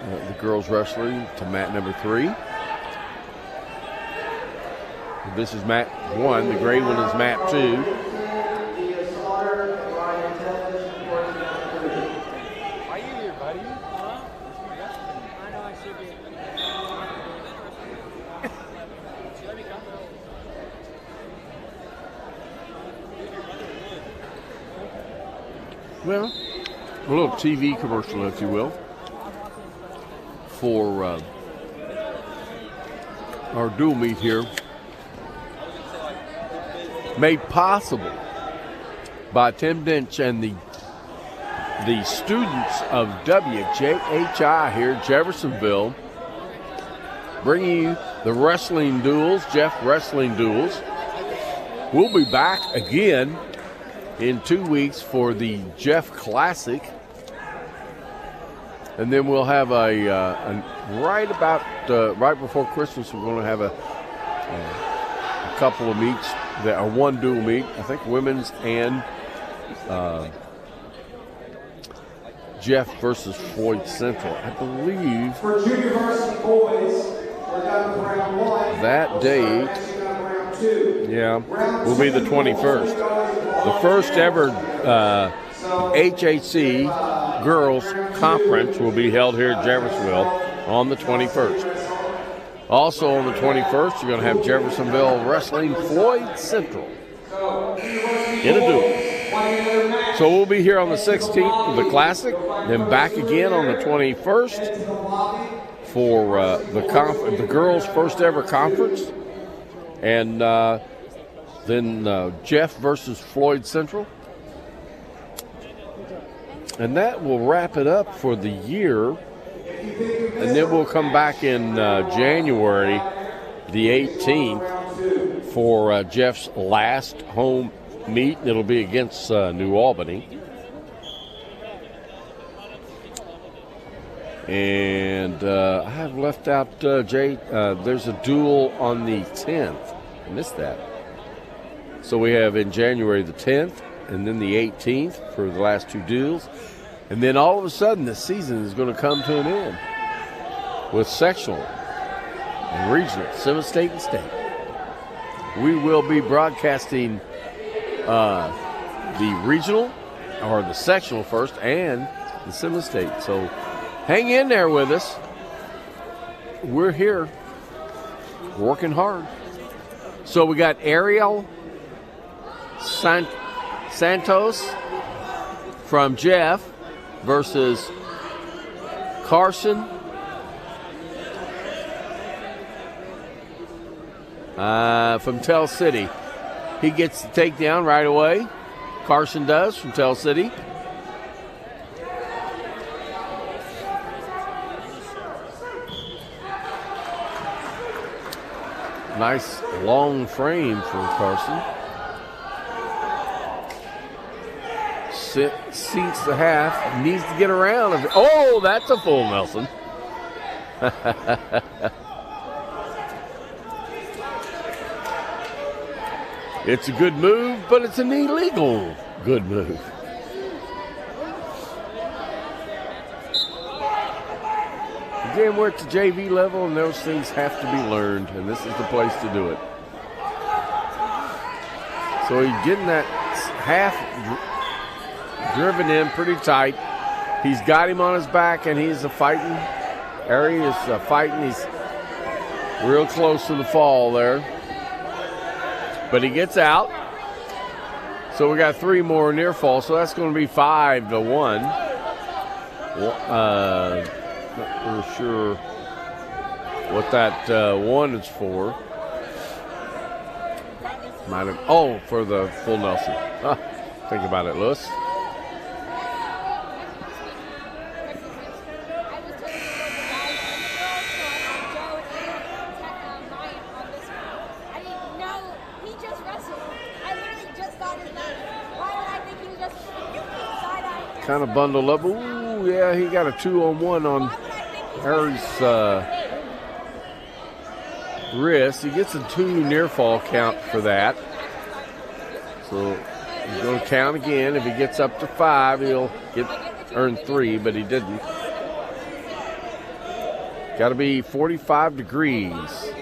the girls wrestling to mat number 3. This is mat 1. The gray one is mat 2.
Leah Slaughter, Ryan Pettis. Reports at 3.
Are you here, buddy? I know I should be. Let me come.
Well, a little TV commercial, if you will, for our dual meet here. Made possible by Tim Dench and the students of WJHI here in Jeffersonville, bringing you the wrestling duels, Jeff Wrestling Duels. We'll be back again in 2 weeks for the Jeff Classic, and then we'll have right before Christmas. We're going to have a couple of meets. There are one dual meet, I think women's and Jeff versus Floyd Central. I believe
For junior varsity boys, we're done with round 1.
that date,
Next week on round 2.
will be the 21st. The first ever HHC Girls Conference will be held here in Jeffersonville on the 21st. Also on the 21st, you're going to have Jeffersonville wrestling Floyd Central in a duel. So we'll be here on the 16th for the Classic, then back again on the 21st for the girls' first ever conference, and then Jeff versus Floyd Central. And that will wrap it up for the year. And then we'll come back in January the 18th for Jeff's last home meet. It'll be against New Albany. And I have left out, Jay, there's a duel on the 10th. I missed that. So we have in January the 10th and then the 18th for the last 2 duels. And then all of a sudden the season is going to come to an end with sectional and regional, Simmons State and State. We will be broadcasting the regional or the sectional first and the Simmons State. So hang in there with us. We're here working hard. So we got Ariel Santos from Jeff versus Carson from Tell City. He gets the takedown right away. Carson does from Tell City. Nice long frame from Carson. Seats the half. Needs to get around. Oh, that's a full Nelson. It's a good move, but it's an illegal good move. Again, we're at the JV level, and those things have to be learned, and this is the place to do it. So he's getting that half driven in pretty tight. He's got him on his back, and he's fighting. Ari is fighting. He's real close to the fall there. But he gets out. So we got 3 more near fall, so that's going to be 5-1. Not really sure what that 1 is for. Might have, for the full Nelson. Think about it, Lewis. kind of bundled up. Ooh, yeah, he got a 2-on-1 on Harry's wrist. He gets a 2 near fall count for that. So he's going to count again. If he gets up to 5, he'll earn 3, but he didn't. Got to be 45 degrees.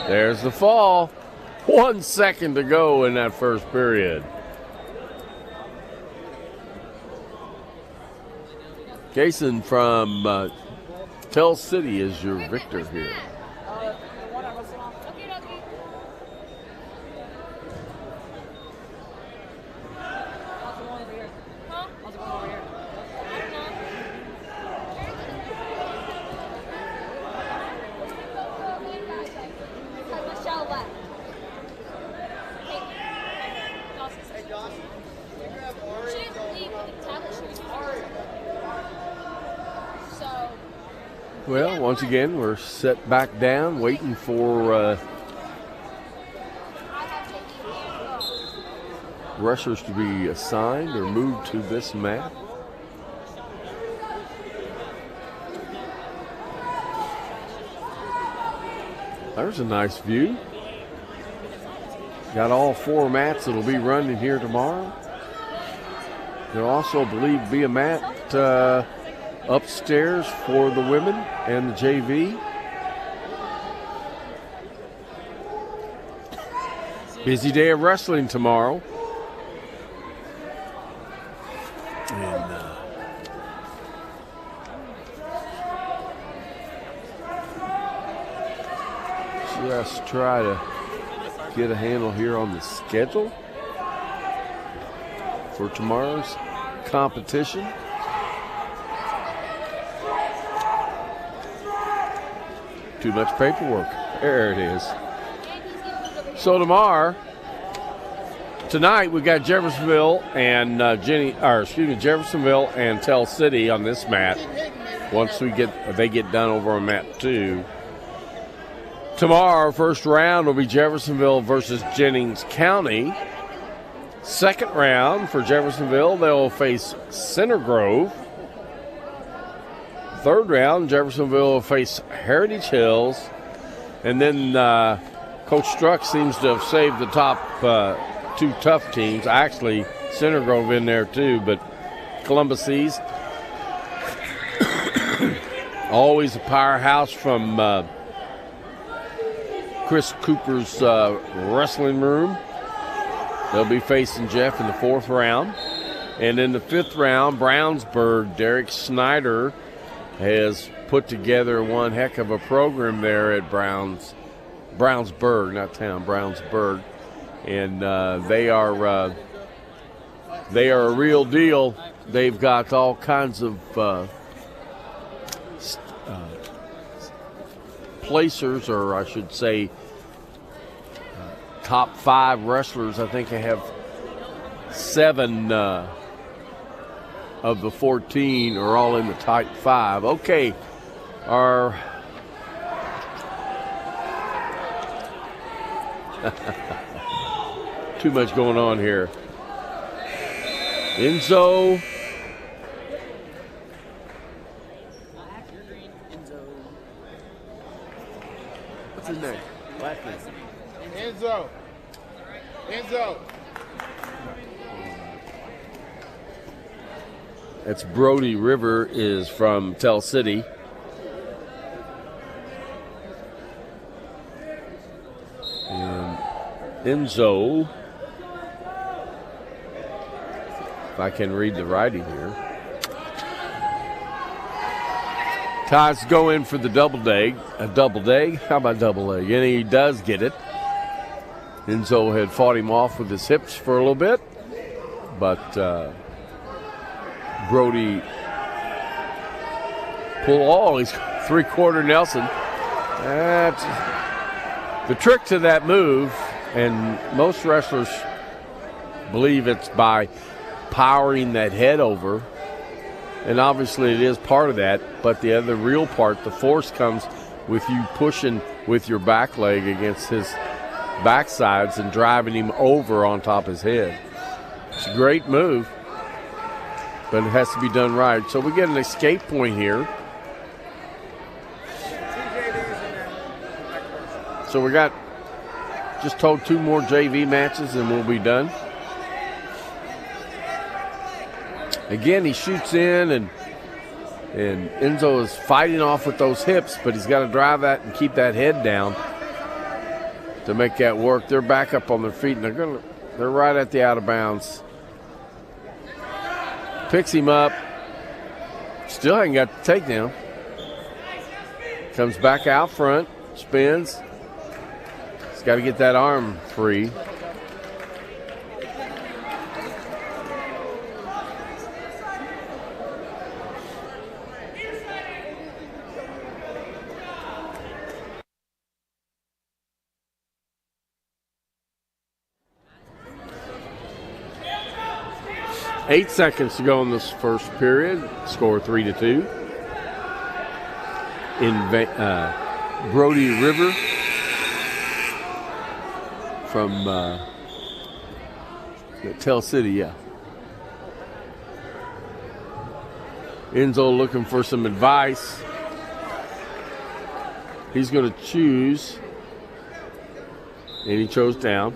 There's the fall. 1 second to go in that first period. Jason from Tell City is your victor here. Well, once again, we're set back down, waiting for rushers to be assigned or moved to this mat. There's a nice view. Got all 4 mats that'll be running here tomorrow. There'll also, believe, be a mat upstairs for the women and the JV. Busy day of wrestling tomorrow. And just try to get a handle here on the schedule for tomorrow's competition. Too much paperwork. There it is. So tonight we got Jeffersonville and Jeffersonville and Tell City on this mat. Once they get done over on mat 2. Tomorrow, first round will be Jeffersonville versus Jennings County. Second round for Jeffersonville, they'll face Center Grove. Third round, Jeffersonville will face Heritage Hills. And then Coach Struck seems to have saved the top 2 tough teams. Actually, Center Grove in there too, but Columbus East. Always a powerhouse from Chris Cooper's wrestling room. They'll be facing Jeff in the 4th round. And in the 5th round, Brownsburg, Derek Snyder has put together one heck of a program there at Brownsburg, not town, Brownsburg. And they are a real deal. They've got all kinds of placers, or I should say top 5 wrestlers. I think they have 7 of the 14 are all in the type 5. Okay, too much going on here. Enzo. What's his name? Last name.
Enzo.
That's Brody River is from Tell City. And Enzo, if I can read the writing here. Todd's going for the double leg. A double leg? How about double leg? And he does get it. Enzo had fought him off with his hips for a little bit, but Brody he's 3/4 Nelson. That's the trick to that move, and most wrestlers believe it's by powering that head over, and obviously it is part of that, but the other real part, the force, comes with you pushing with your back leg against his backsides and driving him over on top of his head. It's a great move. but it has to be done right. So we get an escape point here. So we got just told 2 more JV matches and we'll be done. Again, he shoots in and Enzo is fighting off with those hips, but he's got to drive that and keep that head down to make that work. They're back up on their feet and they're right at the out of bounds. Picks him up. Still hasn't got the takedown. Comes back out front, spins. He's got to get that arm free. Eight seconds to go in this first period. Score 3-2. In Brody River from Tell City, yeah. Enzo looking for some advice. He's going to choose, and he chose down.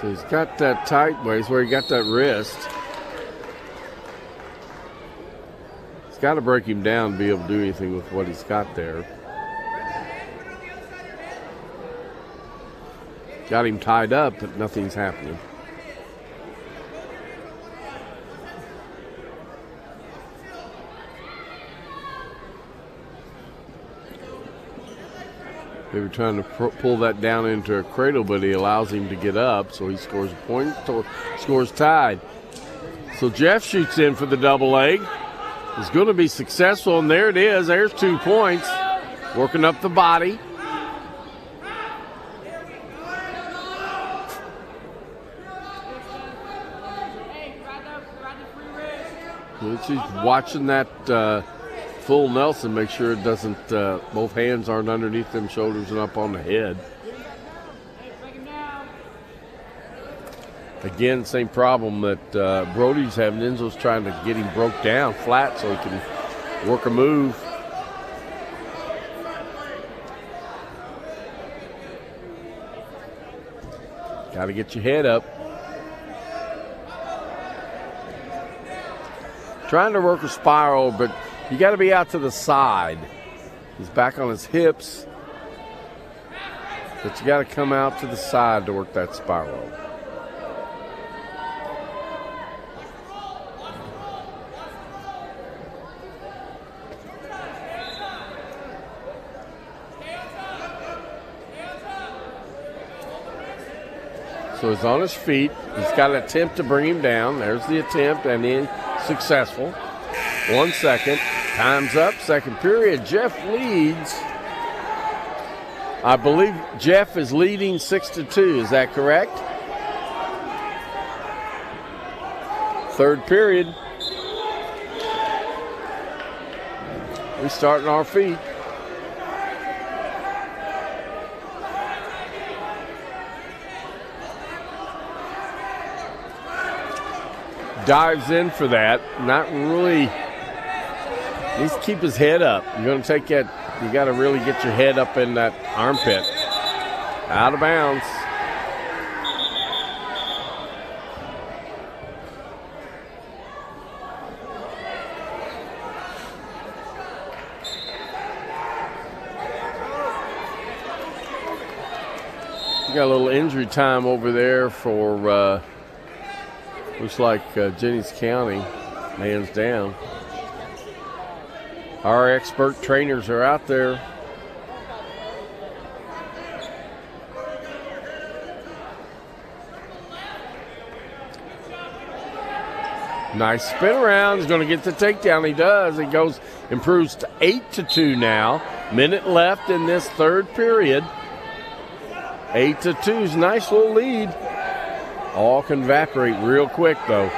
So he's got that tight waist where he got that wrist. He's got to break him down to be able to do anything with what he's got there. Got him tied up, but nothing's happening. They were trying to pull that down into a cradle, but he allows him to get up, so he scores a point, scores tied. So Jeff shoots in for the double leg. He's going to be successful, and there it is. There's 2 points. Working up the body. She's watching that full Nelson, make sure it doesn't, both hands aren't underneath them shoulders and up on the head. Again, same problem that Brody's having. Enzo's trying to get him broke down flat so he can work a move. Got to get your head up. Trying to work a spiral, but you got to be out to the side. He's back on his hips, but you got to come out to the side to work that spiral. So he's on his feet. He's got an attempt to bring him down. There's the attempt, and then successful. 1 second. Time's up. Second period. Jeff leads. I believe Jeff is leading 6-2. Is that correct? Third period. We starting our feet. Dives in for that. Not really. Needs to keep his head up. You're going to take that. You got to really get your head up in that armpit. Out of bounds. You got a little injury time over there for. Looks like Jennings County, hands down. Our expert trainers are out there. Nice spin around. He's going to get the takedown. He does. He goes, improves to 8-2 now. Minute left in this third period. 8-2 is a nice little lead. All can evaporate real quick, though.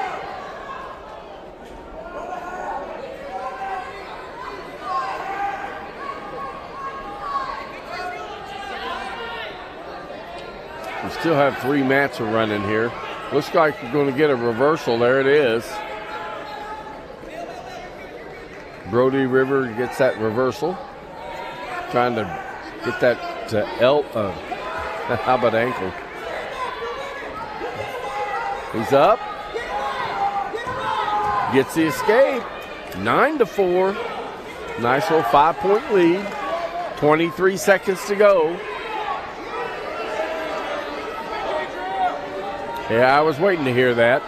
We still have 3 mats running here. Looks like we're going to get a reversal. There it is. Brody River gets that reversal. Trying to get that to how about ankle? He's up. Gets the escape. 9-4. Nice little 5-point lead. 23 seconds to go. Yeah, I was waiting to hear that.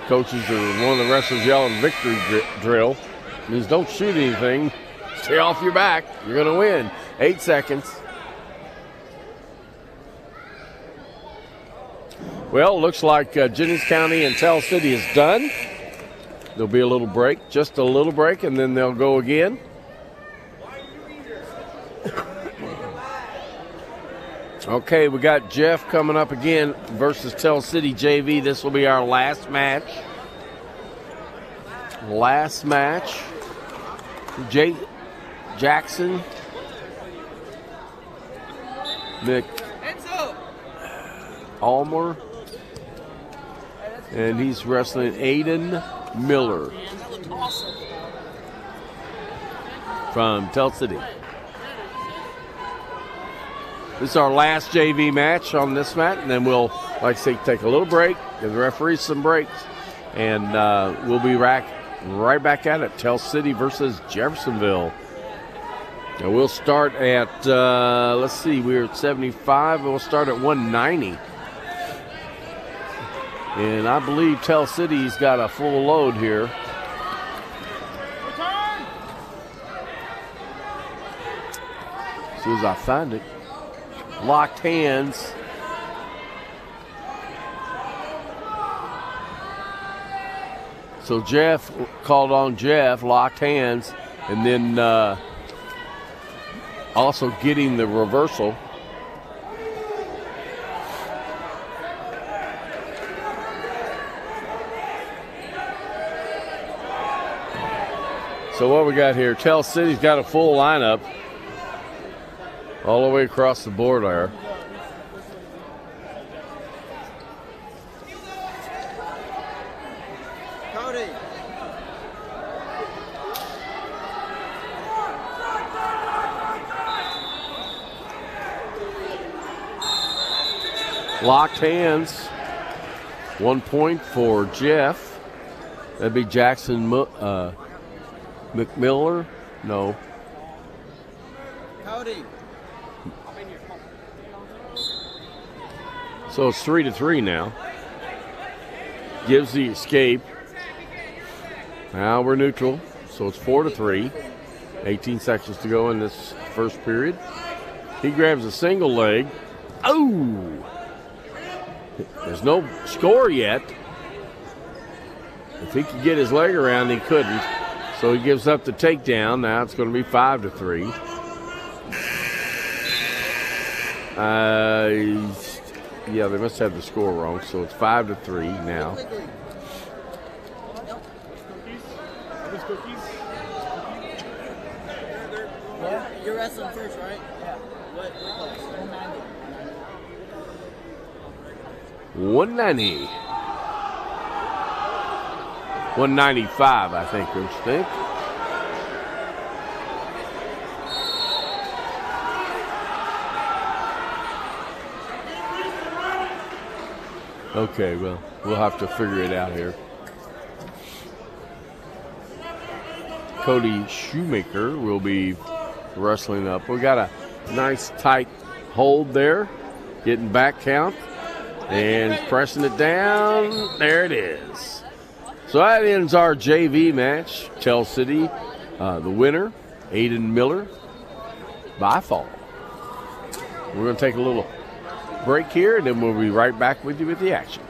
Coaches are one of the wrestlers yelling victory drill. Means don't shoot anything. Stay off your back. You're going to win. 8 seconds. Well, looks like Jennings County and Tell City is done. There'll be a little break, just a little break, and then they'll go again. Okay, we got Jeff coming up again versus Tell City JV. This will be our last match. Last match. Jackson Almer, and he's wrestling Aiden Miller from Tell City. This is our last JV match on this mat, and then we'll, like I say, take a little break, give the referees some breaks, and we'll be right back at it. Tell City versus Jeffersonville. And we'll start at, let's see, we're at 75, and we'll start at 190. And I believe Tell City's got a full load here. As soon as I find it. Locked hands. So Jeff called on Jeff, locked hands, and then also getting the reversal. So what we got here, Tell City's got a full lineup all the way across the board there.
Cody.
Locked hands. 1 point for Jeff. That'd be Jackson McMiller. No.
Cody.
So it's 3-3 now. Gives the escape. Now we're neutral. So it's 4-3. 18 seconds to go in this first period. He grabs a single leg. Oh! There's no score yet. If he could get his leg around, he couldn't. So he gives up the takedown. Now it's going to be 5-3. Yeah, they must have the score wrong. So it's 5-3 now.
You're wrestling first, right? Yeah. What place?
190. 195, I think, don't you think? Okay, well, we'll have to figure it out here. Cody Shoemaker will be wrestling up. We got a nice tight hold there, getting back count and pressing it down. There it is. So that ends our JV match. Tell City, the winner, Aiden Miller, by fall. We're going to take a little break here, and then we'll be right back with you with the action.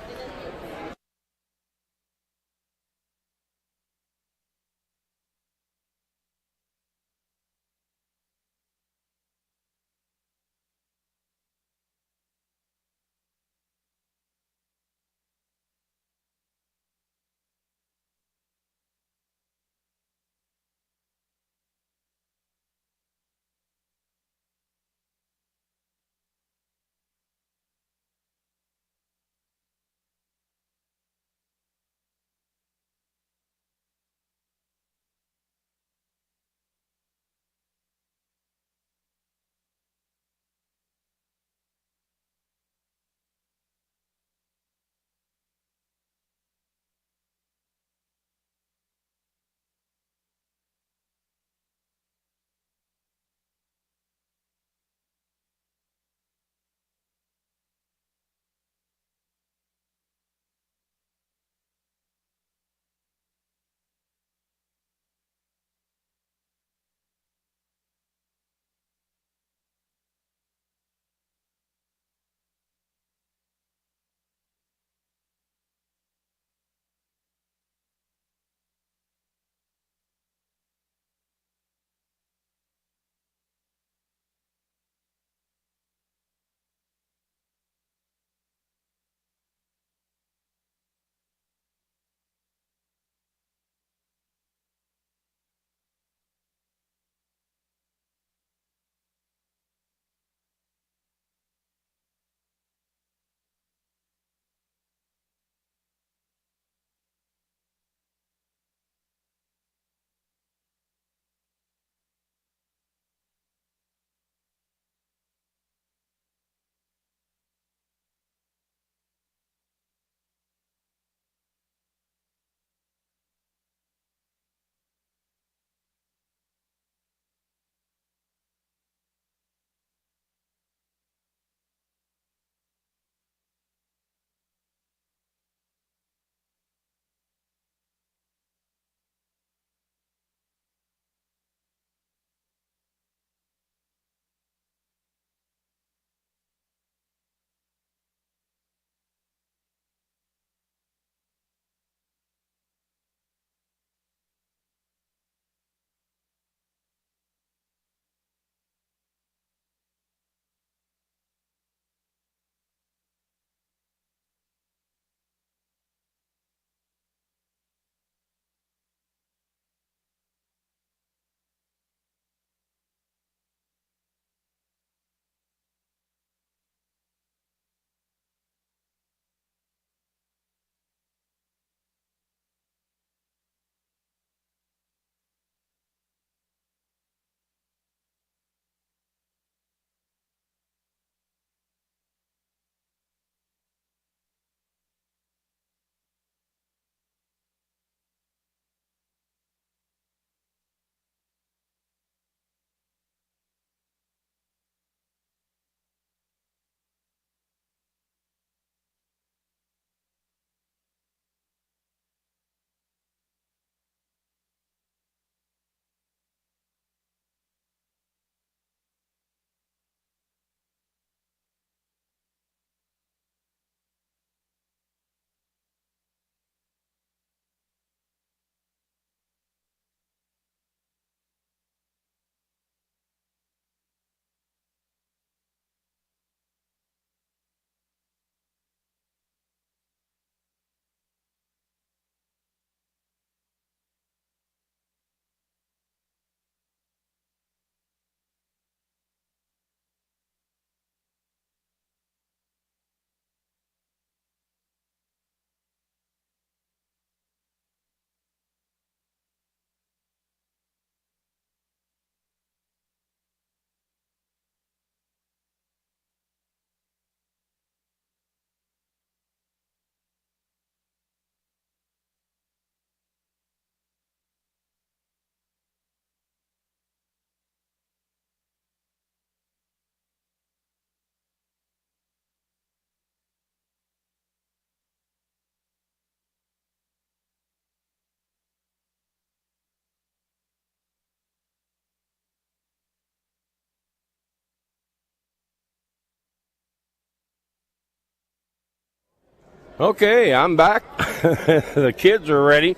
Okay, I'm back. The kids are ready.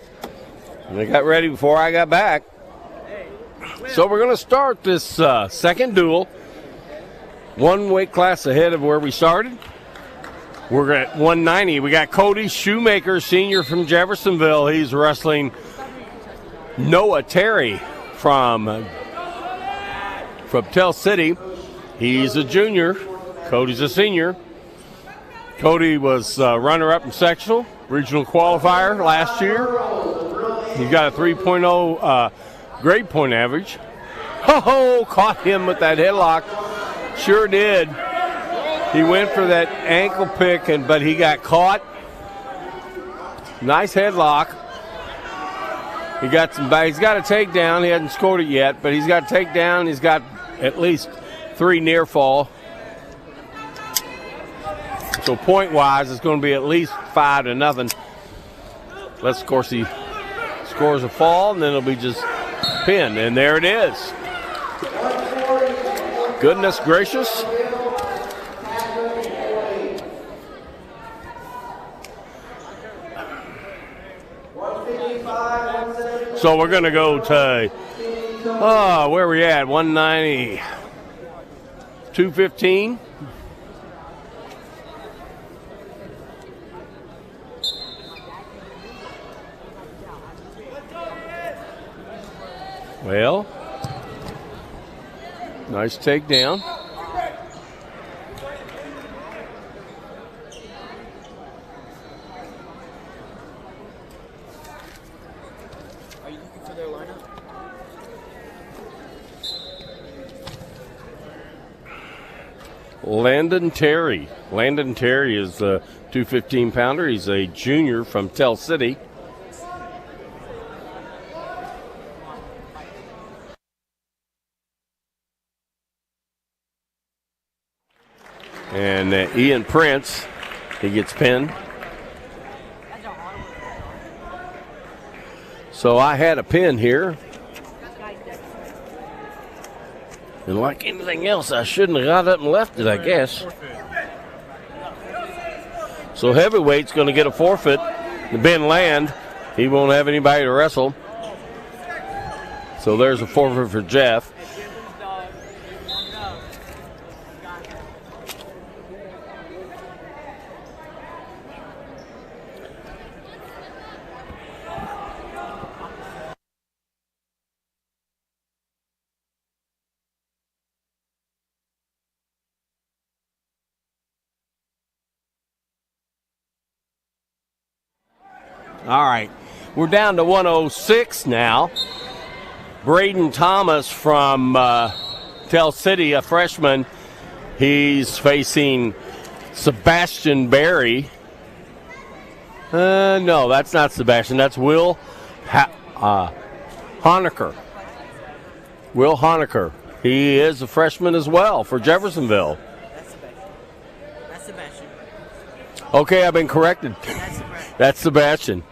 And they got ready before I got back. So we're going to start this second duel. One weight class ahead of where we started. We're at 190. We got Cody Shoemaker, senior from Jeffersonville. He's wrestling Noah Terry from Tell City. He's a junior. Cody's a senior. Cody was runner-up in sectional, regional qualifier last year. He's got a 3.0 grade point average. Oh, caught him with that headlock. Sure did. He went for that ankle pick, but he got caught. Nice headlock. He's got a takedown. He hasn't scored it yet, but he's got a takedown. He's got at least 3 near fall. So point-wise, it's going to be at least 5-0. Unless, of course, he scores a fall, and then it'll be just pinned. And there it is. Goodness gracious. So we're going to go to, where are we at? 190, 215. Well, nice takedown.
Are you looking for their lineup?
Landon Terry. Landon Terry is a 215-pounder. He's a junior from Tell City. And Ian Prince, he gets pinned. So I had a pin here. And like anything else, I shouldn't have got up and left it, I guess. So heavyweight's going to get a forfeit. Ben Land, he won't have anybody to wrestle. So there's a forfeit for Jeff. All right, we're down to 106 now. Braden Thomas from Tell City, a freshman. He's facing Sebastian Berry. No, that's not Sebastian. That's Will Honecker. Will Honecker. He is a freshman as well for Jeffersonville.
That's Sebastian.
Okay, I've been corrected. That's Sebastian.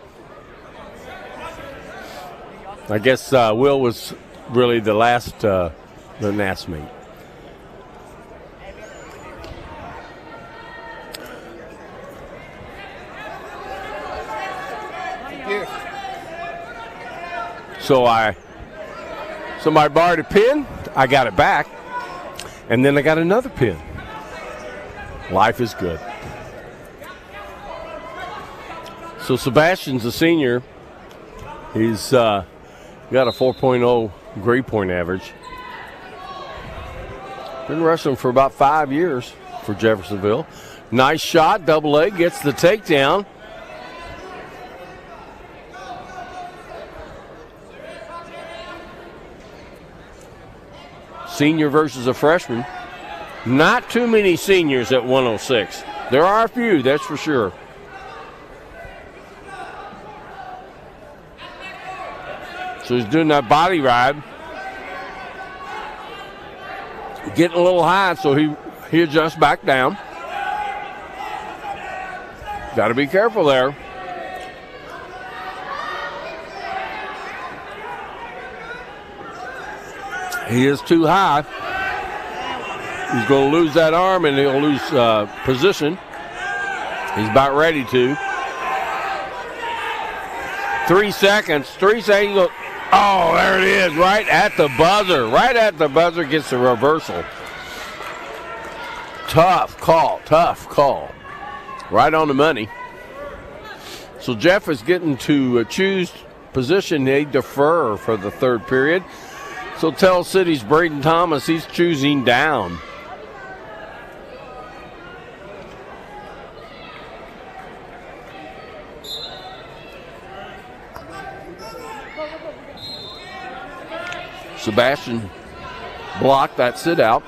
I guess Will was really the last mate. So somebody borrowed a pin, I got it back, and then I got another pin. Life is good. So Sebastian's a senior. He's got a 4.0 grade point average. Been wrestling for about 5 years for Jeffersonville. Nice shot, double leg, gets the takedown. Senior versus a freshman. Not too many seniors at 106. There are a few, that's for sure. So he's doing that body ride. Getting a little high, so he adjusts back down. Got to be careful there. He is too high. He's going to lose that arm and he'll lose position. He's about ready to. 3 seconds. 3 seconds. Oh, there it is. Right at the buzzer. Right at the buzzer gets the reversal. Tough call. Tough call. Right on the money. So Jeff is getting to choose position. They defer for the third period. So Tell City's Braden Thomas, he's choosing down. Sebastian blocked that sit out.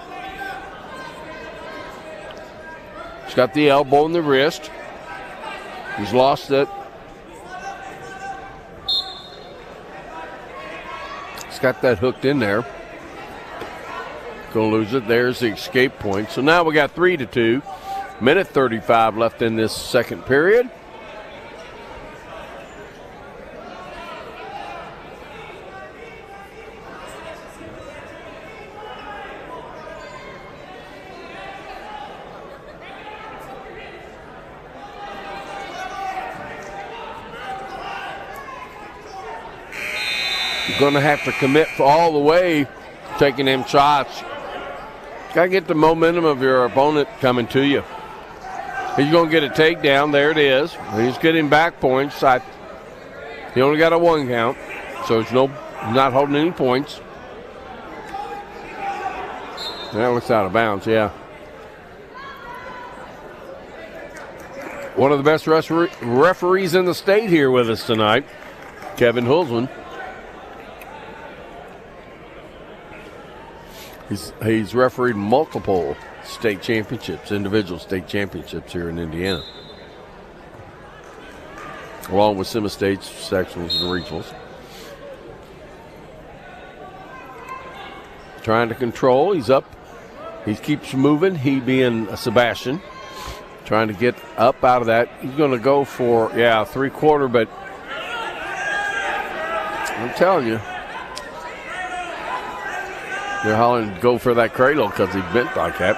He's got the elbow in the wrist. He's lost it. He's got that hooked in there. Gonna lose it. There's the escape point. So now we got 3-2. Minute 35 left in this second period. Going to have to commit all the way, taking them shots. Got to get the momentum of your opponent coming to you. He's going to get a takedown. There it is. He's getting back points. He only got a 1 count, so it's not holding any points. That looks out of bounds, yeah. One of the best referees in the state here with us tonight, Kevin Hulsman. He's refereed multiple state championships, individual state championships here in Indiana, along with semi-states, sectionals, and regionals. Trying to control. He's up. He keeps moving. He being Sebastian. Trying to get up out of that. He's going to go for, 3/4, but I'm telling you, they're hollering to go for that cradle because he bent like that.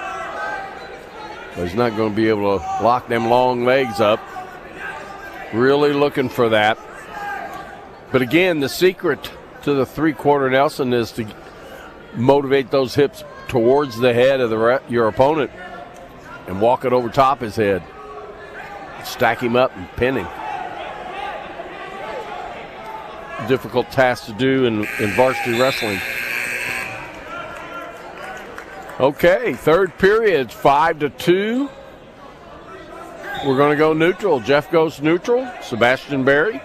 But he's not going to be able to lock them long legs up. Really looking for that. But again, the secret to the 3/4 Nelson is to motivate those hips towards the head of your opponent and walk it over top his head. Stack him up and pin him. Difficult task to do in varsity wrestling. Okay, third period, 5-2. We're going to go neutral. Jeff goes neutral. Sebastian Berry.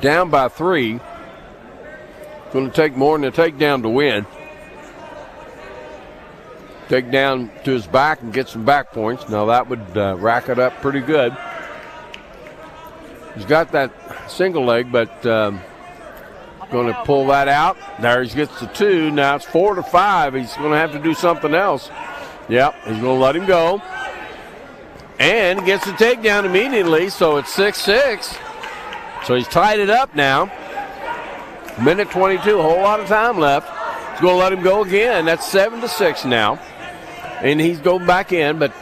Down by 3. Going to take more than a takedown to win. Take down to his back and get some back points. Now that would rack it up pretty good. He's got that single leg, but going to pull that out. There he gets the 2. Now it's 4-5. He's going to have to do something else. Yep, he's going to let him go. And gets the takedown immediately, so it's 6-6. So he's tied it up now. Minute 22, a whole lot of time left. He's going to let him go again. That's 7-6 now. And he's going back in, but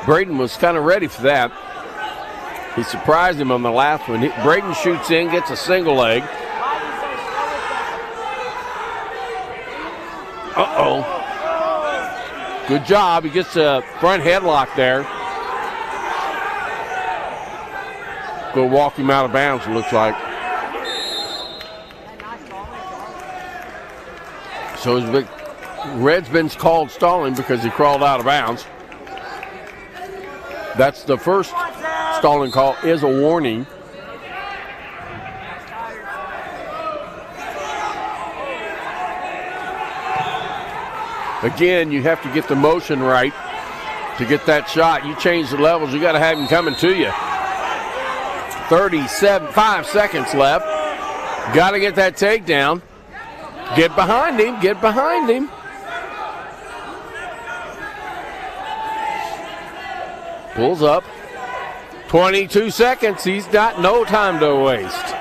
Braden was kind of ready for that. He surprised him on the last one. Braden shoots in, gets a single leg. Uh-oh. Good job. He gets a front headlock there. Going to walk him out of bounds, it looks like. So Red's been called stalling because he crawled out of bounds. That's the first stalling call, is a warning. Again, you have to get the motion right to get that shot. You change the levels, you got to have him coming to you. 5 seconds left. Got to get that takedown. Get behind him, get behind him. Pulls up. 22 seconds. He's got no time to waste.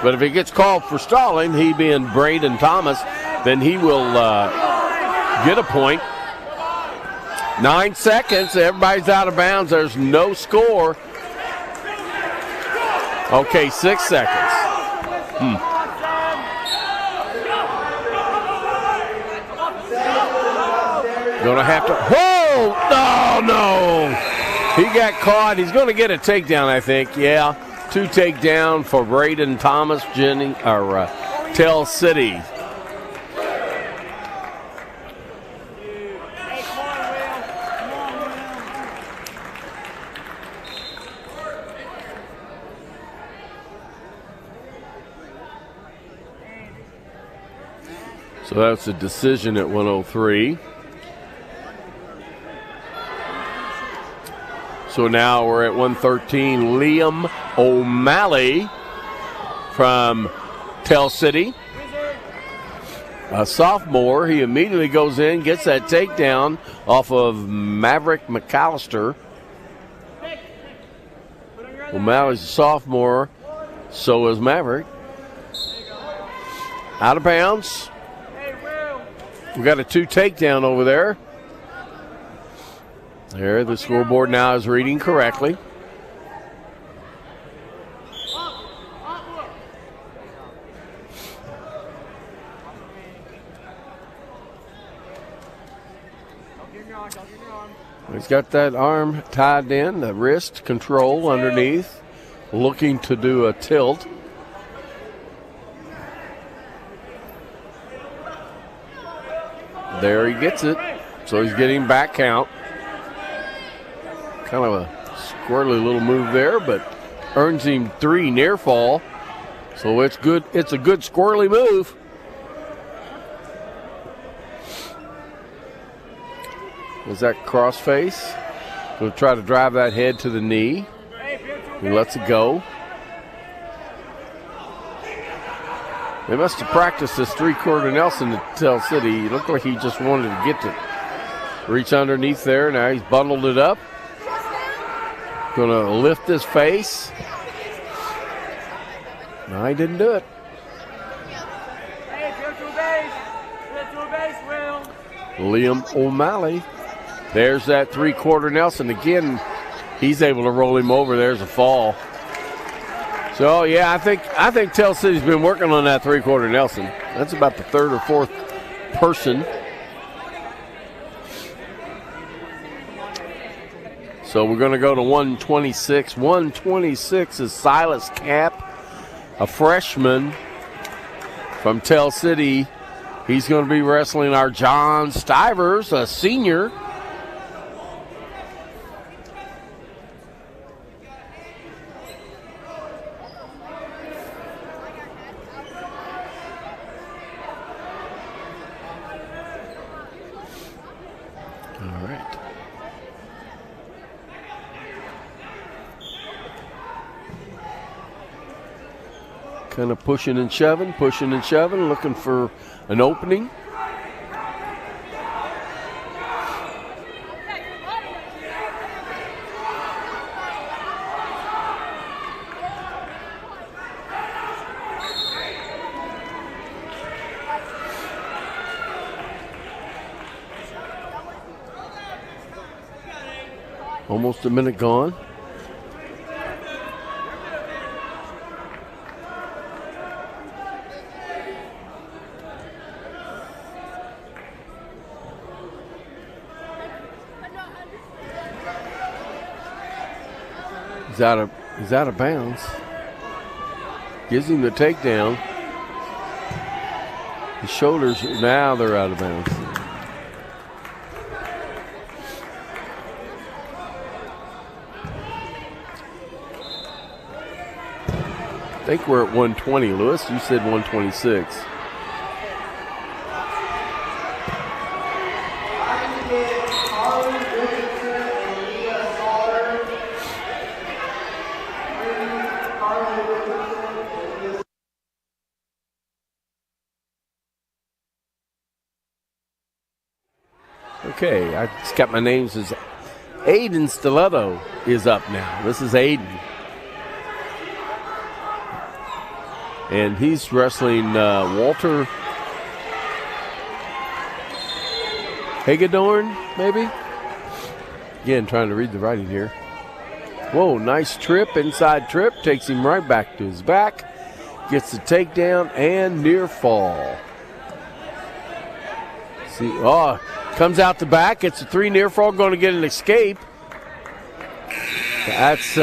But if he gets called for stalling, he being Braden Thomas, then he will get a point. 9 seconds. Everybody's out of bounds. There's no score. Okay, 6 seconds. Gonna have to. Whoa! No! He got caught. He's going to get a takedown, I think. Yeah, 2 takedown for Braden Thomas, Tell City. So that's a decision at 103. So now we're at 113. Liam O'Malley from Tell City. A sophomore. He immediately goes in, gets that takedown off of Maverick McAllister. O'Malley's a sophomore. So is Maverick. Out of bounds. We got a 2 takedown over there. There, the scoreboard now is reading correctly. He's got that arm tied in, the wrist control underneath, looking to do a tilt. There he gets it. So he's getting back count. Kind of a squirrely little move there, but earns him 3 near fall. So it's good. It's a good squirrely move. Was that crossface? He'll try to drive that head to the knee. He lets it go. They must have practiced this 3-quarter Nelson to Tell City. It looked like he just wanted to get to reach underneath there. Now he's bundled it up. Going to lift his face. No, he didn't do it. Liam O'Malley. There's that 3-quarter Nelson. Again, he's able to roll him over. There's a fall. So, yeah, I think Tell City's been working on that 3-quarter Nelson. That's about the 3rd or 4th person. So we're going to go to 126. 126 is Silas Cap, a freshman from Tell City. He's going to be wrestling our John Stivers, a senior. Kind of pushing and shoving, looking for an opening. Almost a minute gone. He's out of bounds. Gives him the takedown. His shoulders, now they're out of bounds. I think we're at 120, Lewis. You said 126. Okay, I just got my names as Aiden Stiletto is up now. This is Aiden. And he's wrestling Walter Hagedorn, maybe? Again, trying to read the writing here. Whoa, nice trip, inside trip. Takes him right back to his back. Gets the takedown and near fall. See, comes out the back. It's a 3 near fall. Going to get an escape. That's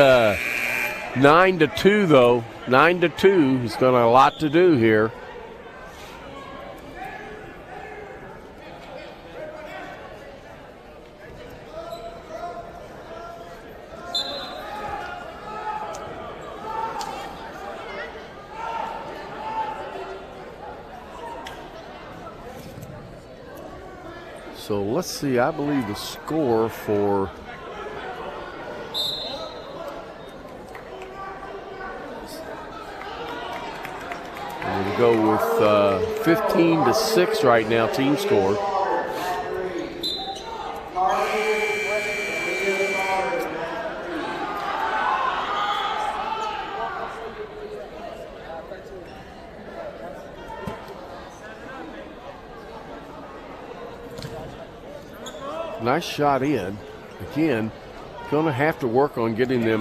9-2, though. 9-2. He's got a lot to do here. So let's see, I believe the score for we're going to go with 15-6 right now, team score. Nice shot in. Again, going to have to work on getting them.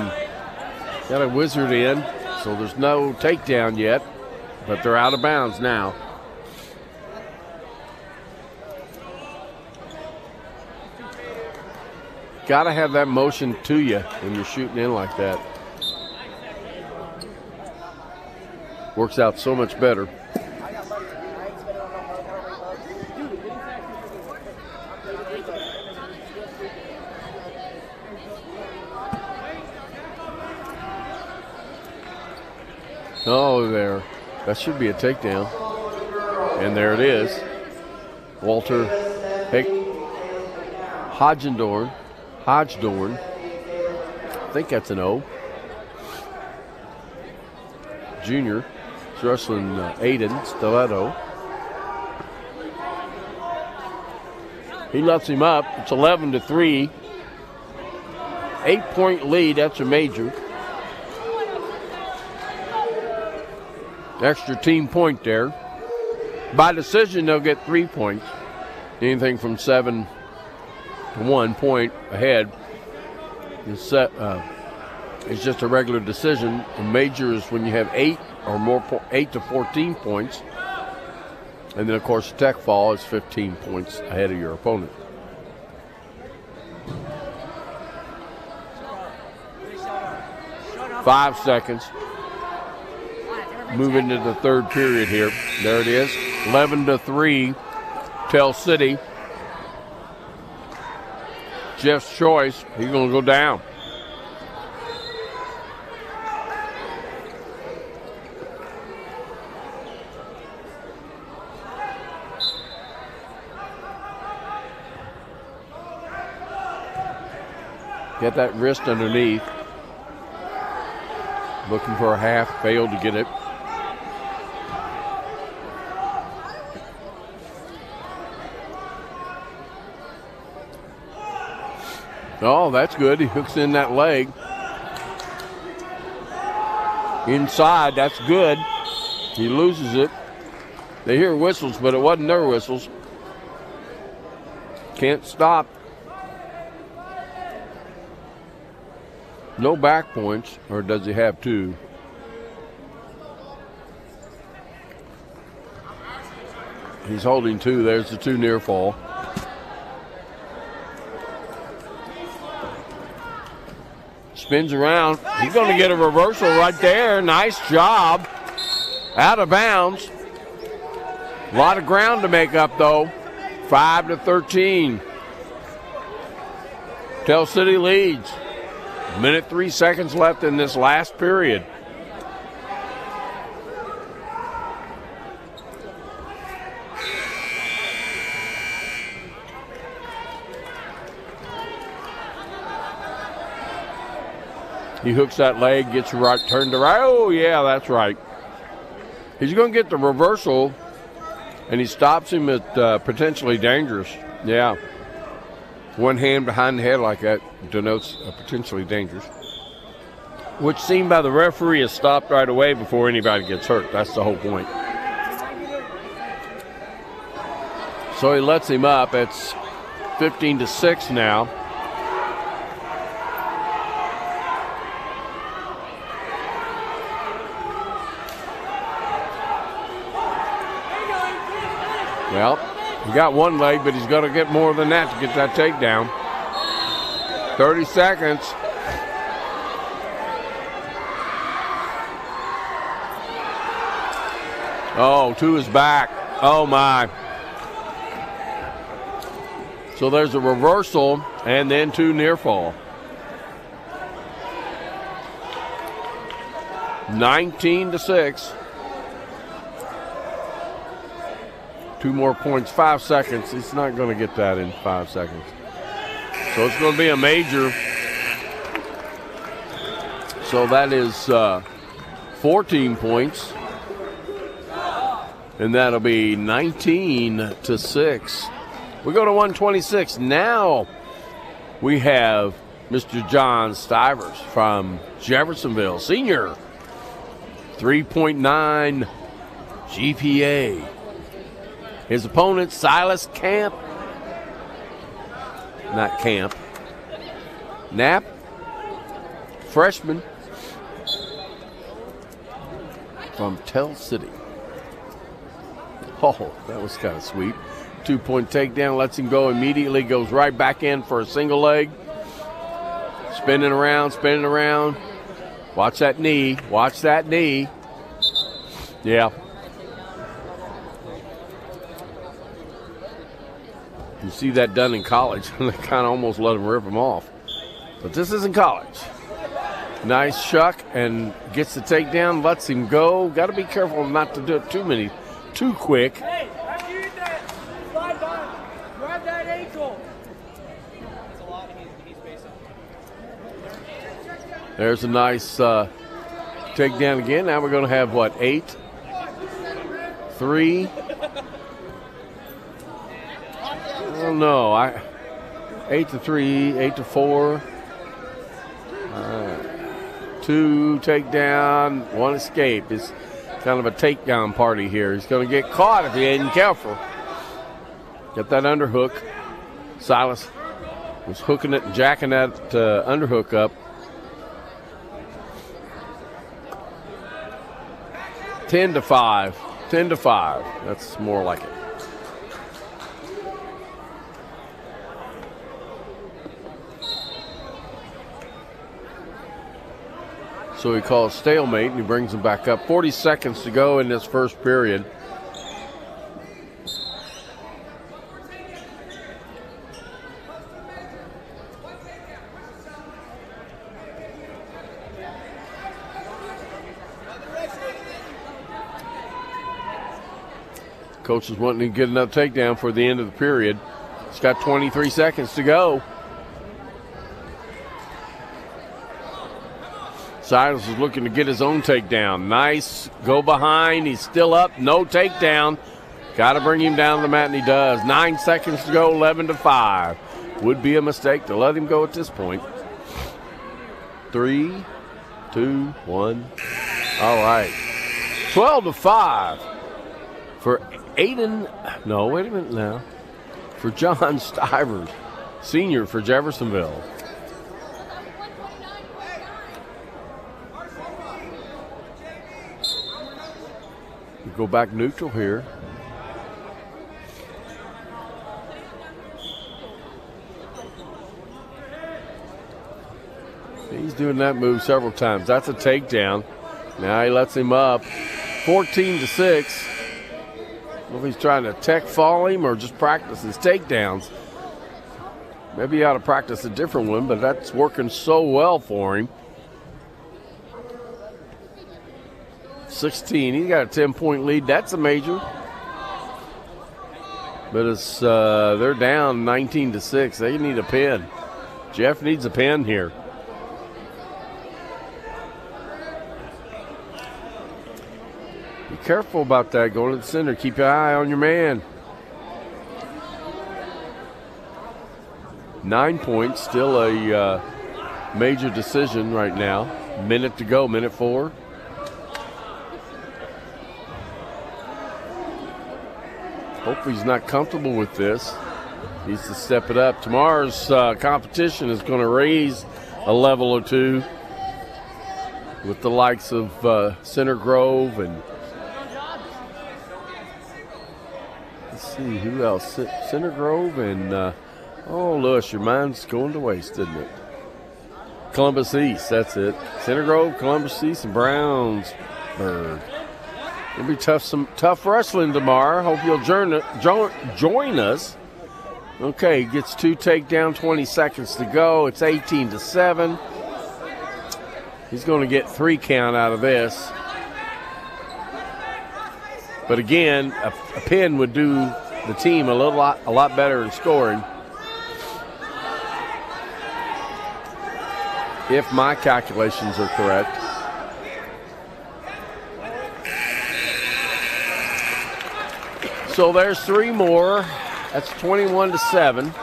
Got a wizard in, so there's no takedown yet, but they're out of bounds now. Got to have that motion to you when you're shooting in like that. Works out so much better. Oh, there. That should be a takedown. And there it is. Walter Hodgendorn. I think that's an O. Junior. He's wrestling Aiden Stiletto. He lets him up. It's 11-3. 8-point lead. That's a major. Extra team point there. By decision, they'll get 3 points. Anything from 7 to 1 point ahead is just a regular decision. A major is when you have 8 or more, 8 to 14 points. And then, of course, tech fall is 15 points ahead of your opponent. Five seconds. Moving to the third period here. There it is. 11-3. Tell City. Jeff's choice. He's going to go down. Get that wrist underneath. Looking for a half. Failed to get it. Oh, that's good. He hooks in that leg. Inside, that's good. He loses it. They hear whistles, but it wasn't their whistles. Can't stop. No back points, or does he have 2? He's holding 2. There's the 2 near fall. Spins around. He's going to get a reversal right there. Nice job. Out of bounds. A lot of ground to make up, though. 5-13. Tell City leads. 1:03 seconds left in this last period. He hooks that leg, gets right, turned to right. Oh, yeah, that's right. He's going to get the reversal, and he stops him at potentially dangerous. Yeah. One hand behind the head like that denotes potentially dangerous. which seen by the referee is stopped right away before anybody gets hurt. That's the whole point. So he lets him up. It's 15-6 now. Well, he got one leg, but he's going to get more than that to get that takedown. 30 seconds. Oh, to his back. Oh, my. So there's a reversal and then 2 near fall. 19-6. 2 more points, 5 seconds. He's not going to get that in 5 seconds. So it's going to be a major. So that is 14 points. And that'll be 19-6. We go to 126. Now we have Mr. John Stivers from Jeffersonville, senior. 3.9 GPA. His opponent, Silas Camp. Not Camp. Knapp. Freshman from Tell City. Oh, that was kind of sweet. 2-point takedown, lets him go immediately, goes right back in for a single leg. Spinning around, spinning around. Watch that knee, watch that knee. Yeah. You see that done in college. They kind of almost let him rip him off. But this isn't college. Nice shuck and gets the takedown, lets him go. Got to be careful not to do it too quick.
Hey, after you hit that, slide down, grab that ankle. That's a lot, he's facing.
There's a nice takedown again. Now we're going to have, 8? 3? I don't know. 8-3, 8-4. 2 takedown, 1 escape. It's kind of a takedown party here. He's going to get caught if he ain't careful. Get that underhook. Silas was hooking it and jacking that underhook up. 10-5. 10-5. That's more like it. So he calls stalemate and he brings him back up. 40 seconds to go in this first period. Coach is wanting to get another takedown for the end of the period. He's got 23 seconds to go. Silas is looking to get his own takedown. Nice. Go behind. He's still up. No takedown. Got to bring him down to the mat, and he does. 9 seconds to go, 11-5. Would be a mistake to let him go at this point. 3, 2, 1. All right. 12-5 for Aiden. No, wait a minute now. For John Stivers, senior for Jeffersonville. We go back neutral here. He's doing that move several times. That's a takedown. Now he lets him up. 14-6. Well, if he's trying to tech fall him or just practice his takedowns. Maybe he ought to practice a different one, but that's working so well for him. 16. He's got a 10-point lead. That's a major. But it's they're down 19-6. They need a pin. Jeff needs a pin here. Be careful about that going to the center. Keep your eye on your man. 9 points. Still a major decision right now. Minute to go, minute 4. Hope he's not comfortable with this. Needs to step it up. Tomorrow's competition is going to raise a level or two with the likes of Center Grove and let's see who else. Center Grove and oh, Lewis, your mind's going to waste, isn't it? Columbus East, that's it. Center Grove, Columbus East, and Brownsburg. It'll be some tough wrestling tomorrow. Hope you'll join us. Okay, gets 2 takedown, 20 seconds to go. It's 18-7. He's going to get 3 count out of this. But again, a pin would do the team a lot better in scoring. If my calculations are correct. So there's 3 more. That's 21-7.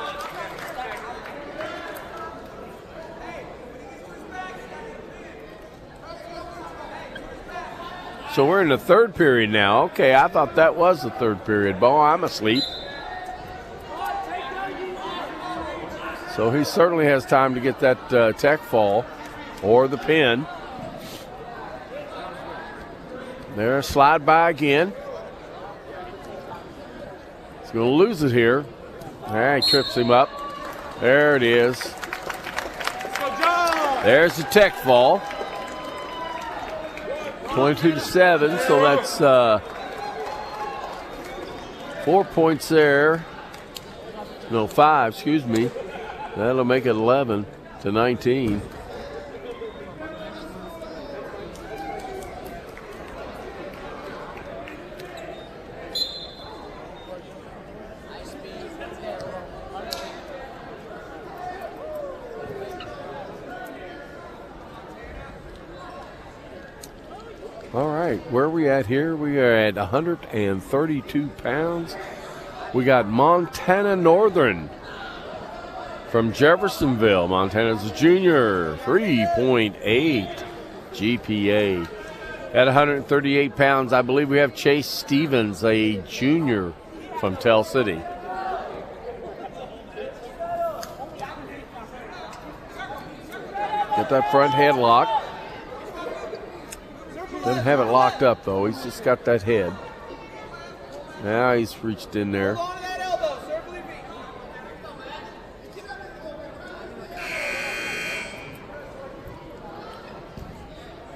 So we're in the 3rd period now. Okay, I thought that was the 3rd period. Boy, I'm asleep. So he certainly has time to get that tech fall or the pin. There, slide by again. He's going to lose it here. All right, trips him up. There it is. There's the tech fall. 22-7, so that's 4 points there. No, 5, excuse me. That'll make it 11-19. All right, where are we at here? We are at 132 pounds. We got Montana Northern from Jeffersonville. Montana's a junior, 3.8 GPA. At 138 pounds, I believe we have Chase Stevens, a junior from Tell City. Get that front headlock. Doesn't have it locked up, though. He's just got that head. Now he's reached in there.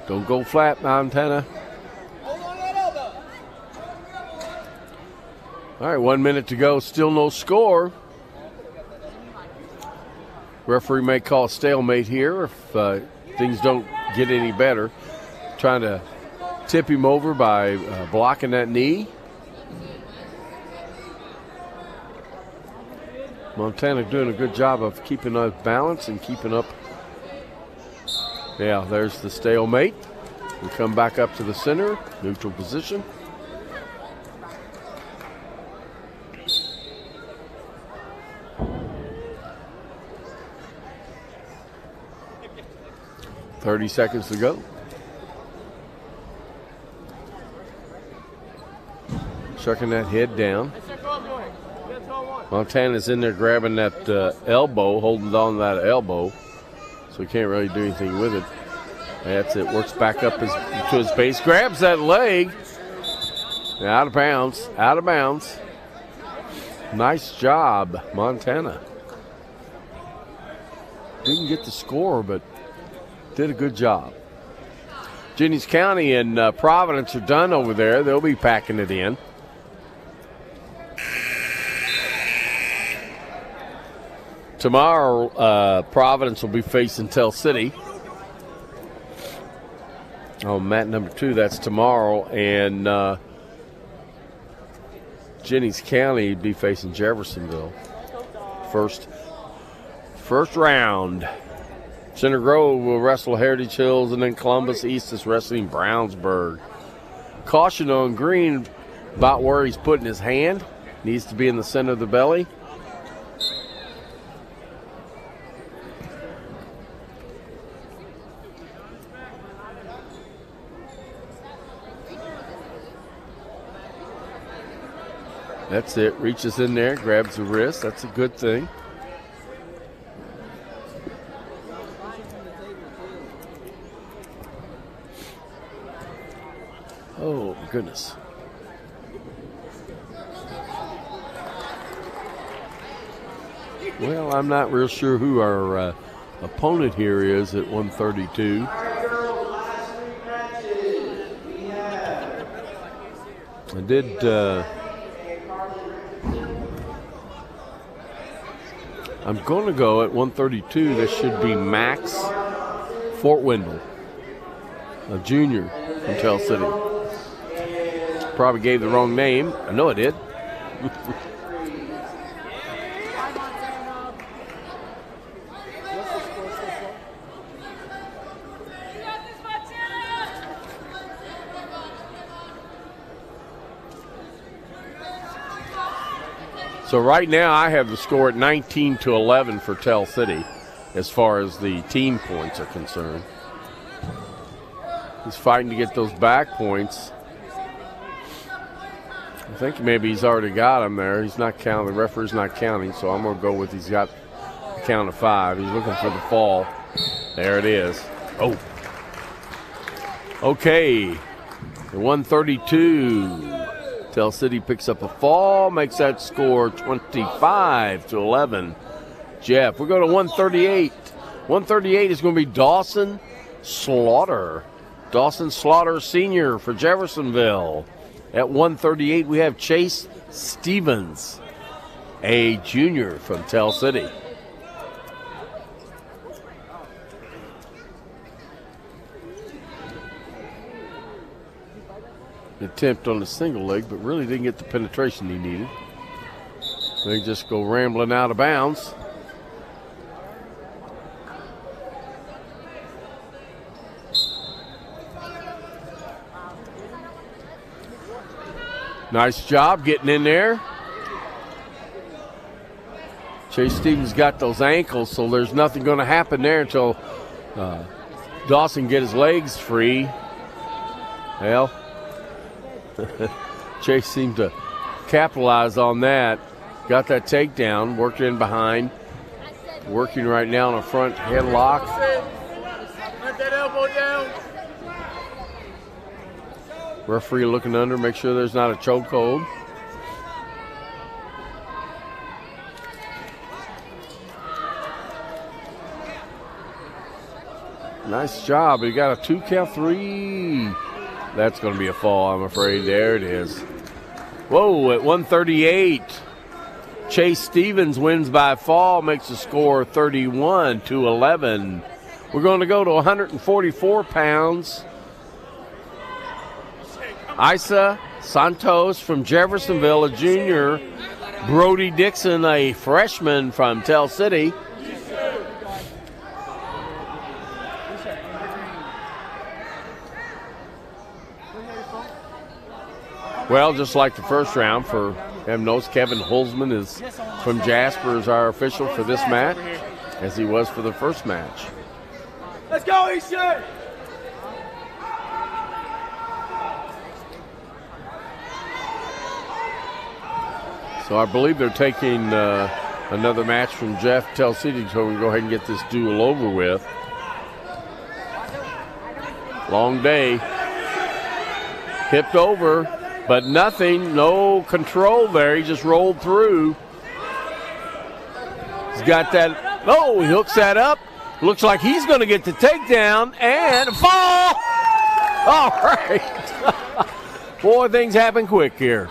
Don't go flat, Montana. All right, 1 minute to go. Still no score. Referee may call a stalemate here if things don't get any better. Trying to tip him over by blocking that knee. Montana doing a good job of keeping up balance and keeping up. Yeah, there's the stalemate. We come back up to the center, neutral position. .30 seconds to go. Chucking that head down. Montana's in there grabbing that elbow, holding on to that elbow, so he can't really do anything with it. That's it. Works back up to his base, grabs that leg. Out of bounds. Out of bounds. Nice job, Montana. Didn't get the score, but did a good job. Jennings County and Providence are done over there. They'll be packing it in. Tomorrow, Providence will be facing Tell City. Oh, mat number 2, that's tomorrow. And Jennings County will be facing Jeffersonville. First round. Center Grove will wrestle Heritage Hills, and then Columbus East is wrestling Brownsburg. Caution on green about where he's putting his hand. Needs to be in the center of the belly. That's it. Reaches in there, grabs the wrist. That's a good thing. Oh, my goodness. Well, I'm not real sure who our opponent here is at 132. I did. I'm going to go at 132. This should be Max Fort Wendell, a junior from Tell City. Probably gave the wrong name. I know I did. So right now I have the score at 19-11 for Tell City as far as the team points are concerned. He's fighting to get those back points. I think maybe he's already got them there. He's not counting. The referee's not counting, so I'm going to go with he's got a count of 5. He's looking for the fall. There it is. Oh. Okay. The 132. Tell City picks up a fall, makes that score 25-11. Jeff, we go to 138. 138 is going to be Dawson Slaughter. Dawson Slaughter Sr. for Jeffersonville. At 138, we have Chase Stevens, a junior from Tell City. Attempt on the single leg, but really didn't get the penetration he needed. They just go rambling out of bounds. Nice job getting in there. Chase Stevens got those ankles, so there's nothing going to happen there until Dawson get his legs free. Well, Chase seemed to capitalize on that. Got that takedown, worked in behind. Working right now on a front headlock.
Let that elbow down.
Referee looking under, make sure there's not a chokehold. Nice job. He got a 2-3. That's going to be a fall, I'm afraid. There it is. Whoa, at 138. Chase Stevens wins by fall, makes the score 31-11. We're going to go to 144 pounds. Isa Santos from Jeffersonville, a junior. Brody Dixon, a freshman from Tell City. Well, just like the first round for him knows, Kevin Holzman is from Jasper as our official for this match, as he was for the first match.
Let's go, Easton!
So I believe they're taking another match from Jeff Tell City, so we can go ahead and get this duel over with. Long day. Hipped over, but nothing, no control there. He just rolled through. He's got that. Oh, he hooks that up. Looks like he's going to get the takedown and a fall. All right. Boy, things happen quick here.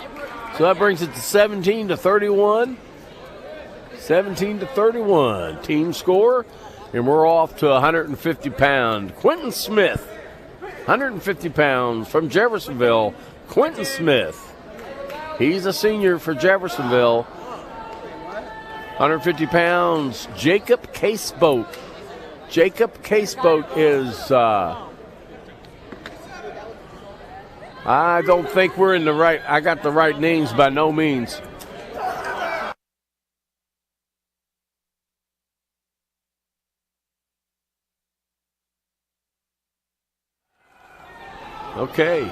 So that brings it to 17-31. 17-31. Team score. And we're off to 150 pound. Quentin Smith. 150 pounds from Jeffersonville. Quentin Smith. He's a senior for Jeffersonville. 150 pounds. Jacob Caseboat. Jacob Caseboat is... I don't think we're in the right. I got the right names by no means. Okay.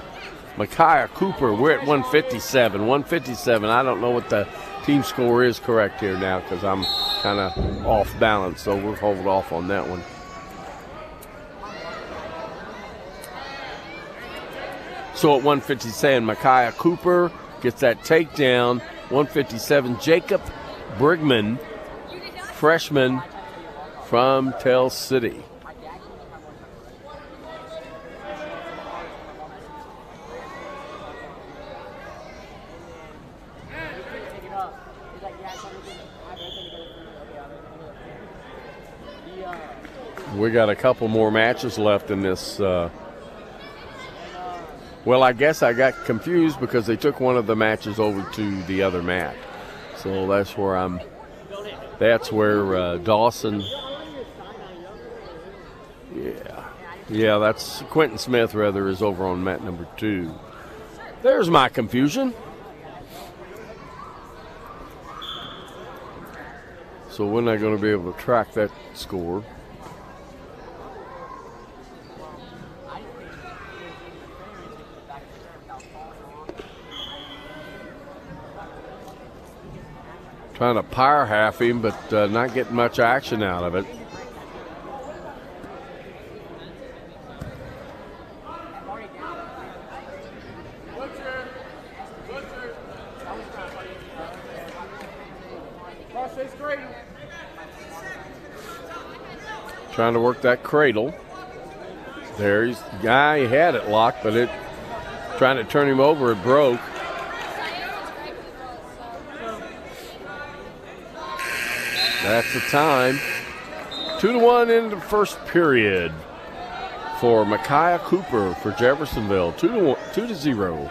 Micaiah Cooper, we're at 157. 157. I don't know what the team score is correct here now because I'm kind of off balance, so we'll hold off on that one. So at 157, Micaiah Cooper gets that takedown. 157, Jacob Brigman, freshman from Tell City. We got a couple more matches left in this. Well, I guess I got confused because they took one of the matches over to the other mat. So that's where Dawson. Yeah, that's Quentin Smith, rather, is over on mat number 2. There's my confusion. So we're not going to be able to track that score. Trying to power half him, but not getting much action out of it. Trying to work that cradle. There, he's the guy, he had it locked, but trying to turn him over, it broke. That's the time. 2-1 in the first period for Micaiah Cooper for Jeffersonville. 2-0.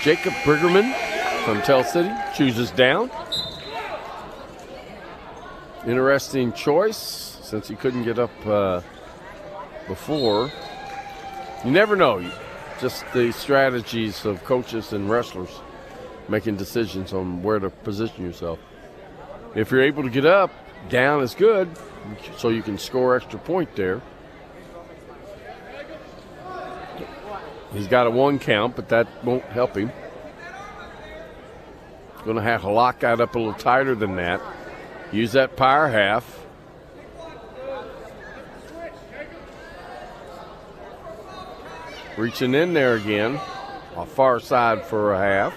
Jacob Briggerman from Tell City chooses down. Interesting choice since he couldn't get up before. You never know. Just the strategies of coaches and wrestlers making decisions on where to position yourself. If you're able to get up, down is good, so you can score extra point there. He's got a 1 count, but that won't help him. Going to have to lock that up a little tighter than that. Use that power half. Reaching in there again, off far side for a half.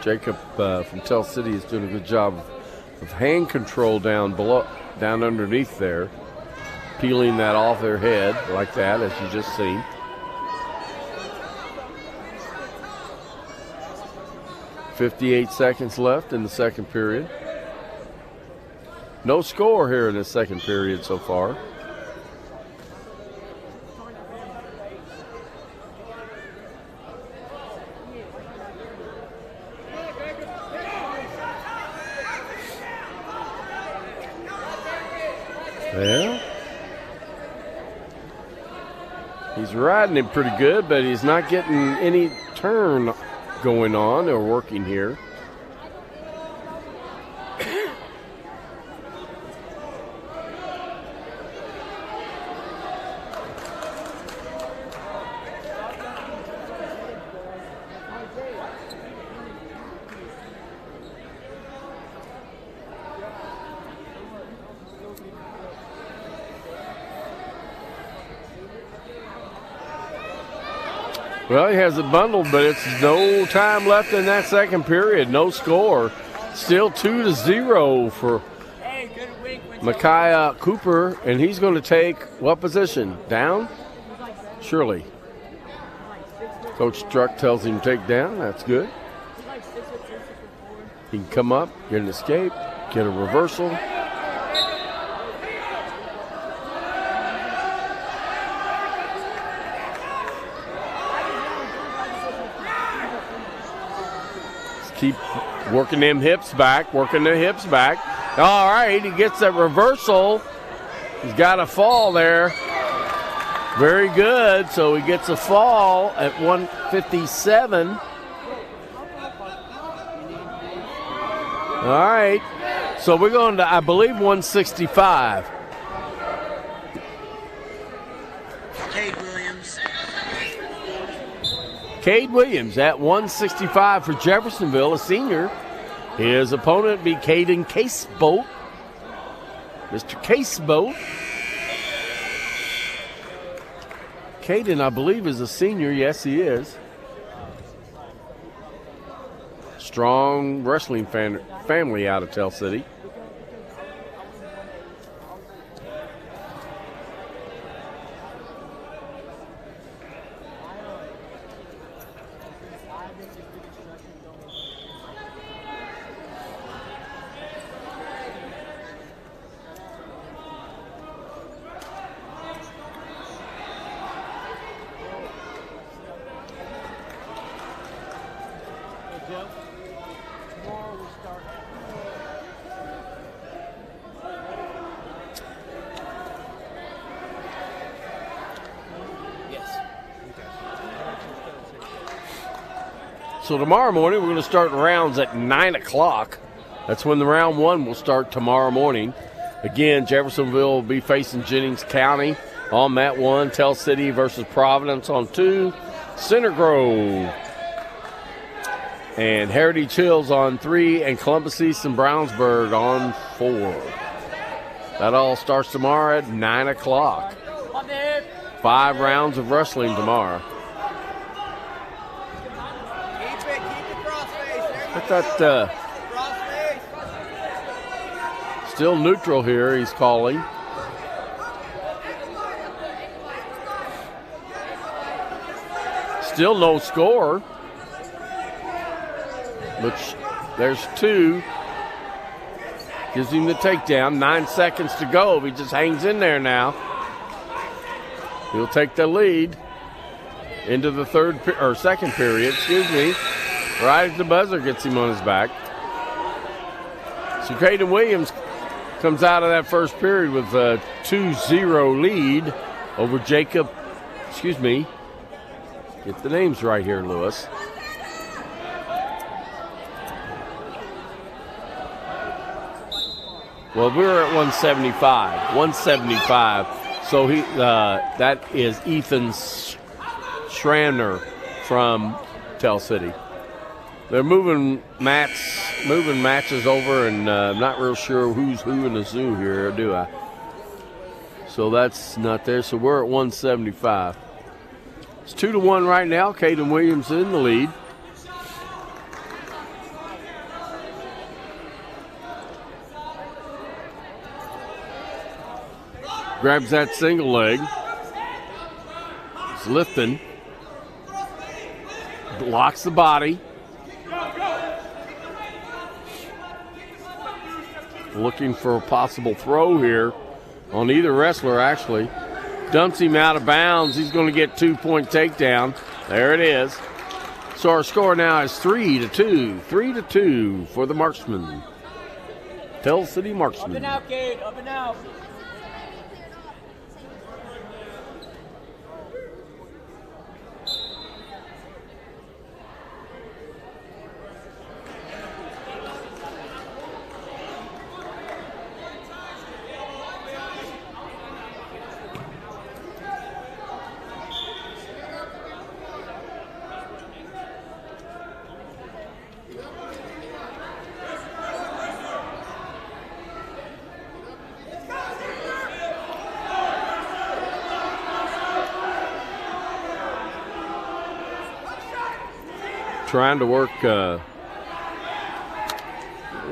Jacob from Tell City is doing a good job of hand control down underneath there, peeling that off their head like that, as you just seen. .58 seconds left in the second period. No score here in the second period so far. Well, he's riding him pretty good, but he's not getting any turn going on or working here. Well, he has it bundled, but it's no time left in that second period. No score. Still 2-0 for Micaiah Cooper, and he's going to take what position? Down? Surely. Coach Struck tells him to take down. That's good. He can come up, get an escape, get a reversal. Keep working them hips back, working the hips back. All right, he gets that reversal. He's got a fall there. Very good. So he gets a fall at 157. All right. So we're going to, I believe, 165.
Cade Williams.
Cade Williams at 165 for Jeffersonville, a senior. His opponent be Caden Casebolt. Mr. Casebolt. Caden, I believe, is a senior. Yes, he is. Strong wrestling family out of Tell City. So tomorrow morning, we're going to start rounds at 9 o'clock. That's when the round one will start tomorrow morning. Again, Jeffersonville will be facing Jennings County on mat 1. Tell City versus Providence on 2. Center Grove and Heritage Hills on 3. And Columbus East and Brownsburg on 4. That all starts tomorrow at 9 o'clock. 5 rounds of wrestling tomorrow. Got that still neutral here, he's calling. Still no score. But there's 2. Gives him the takedown. 9 seconds to go. If he just hangs in there now, he'll take the lead into the second period, excuse me. Right as the buzzer gets him on his back. So Caden Williams comes out of that first period with a 2-0 lead over Jacob, excuse me, get the names right here, Lewis. Well, we're at 175. So that is Ethan Schraner from Tell City. They're moving matches over, and I'm not real sure who's who in the zoo here, do I? So that's not there. So we're at 175. It's 2-1 right now. Caden Williams in the lead. Grabs that single leg. He's lifting. Blocks the body. Looking for a possible throw here on either wrestler, actually. Dumps him out of bounds. He's going to get 2-point takedown. There it is. So our score now is 3-2. 3-2 for the marksman. Tell City marksman.
Up and out, Cade. Up and out.
Trying to work,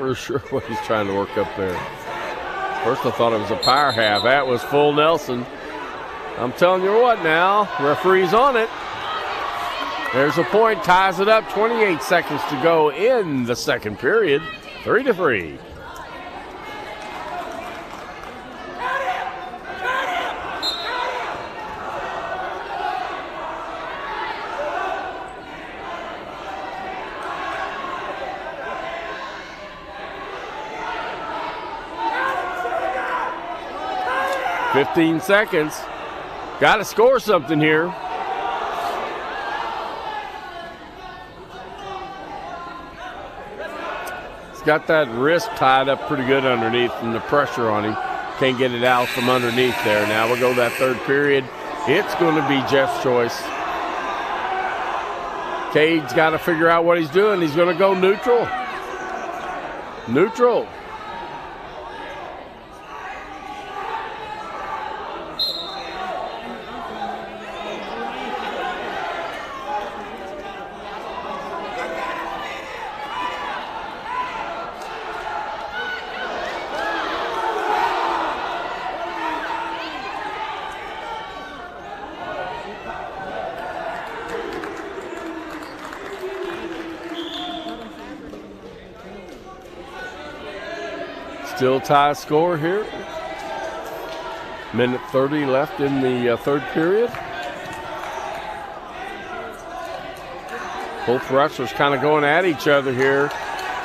we're sure what he's trying to work up there. First I thought it was a power half. That was full Nelson. I'm telling you what now, referee's on it. There's a point, ties it up, 28 seconds to go in the second period, 3-3. $15 seconds. Got to score something here. got that wrist tied up pretty good underneath from the pressure on him. Can't get it out from underneath there. Now we'll go that third period. It's going to be Jeff's choice. Cade's got to figure out what he's doing. He's going to go neutral. Neutral. Still tie score here. Minute 30 left in the third period. Both wrestlers kind of going at each other here.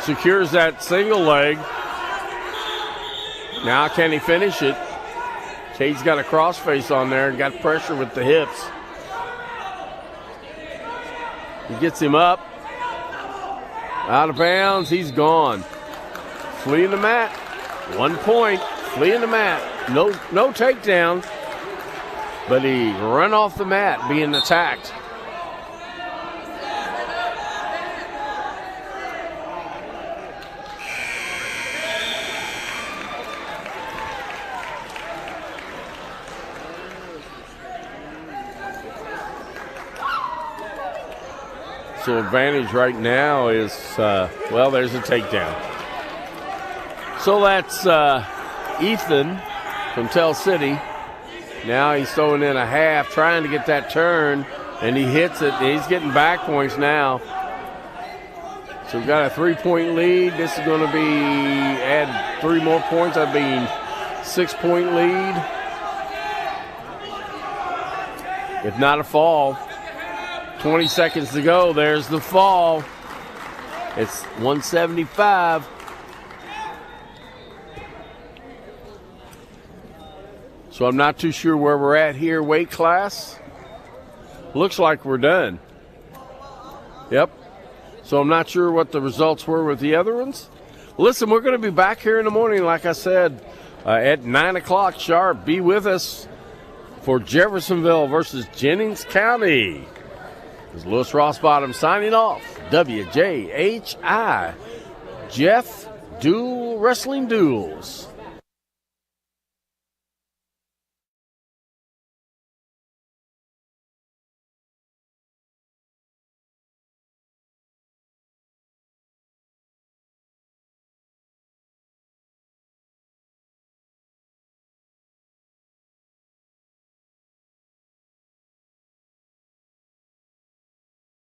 Secures that single leg. Now can he finish it? Cade's got a crossface on there and got pressure with the hips. He gets him up. Out of bounds, he's gone. Fleeing the mat. 1 point, fleeing the mat. No takedown, but he run off the mat being attacked. So advantage right now is, well, there's a takedown. So that's Ethan from Tell City. Now he's throwing in a half, trying to get that turn, and he hits it. He's getting back points now. So we've got a 3-point lead. This is going to be, add 3 more points. That'd be 6-point lead. If not a fall. 20 seconds to go. There's the fall. It's 175. So I'm not too sure where we're at here, weight class. Looks like we're done. Yep. So I'm not sure what the results were with the other ones. Listen, we're going to be back here in the morning, like I said, at 9 o'clock sharp. Be with us for Jeffersonville versus Jennings County. This is Lewis Rossbottom signing off. WJHI. Jeff Duel Wrestling Duels.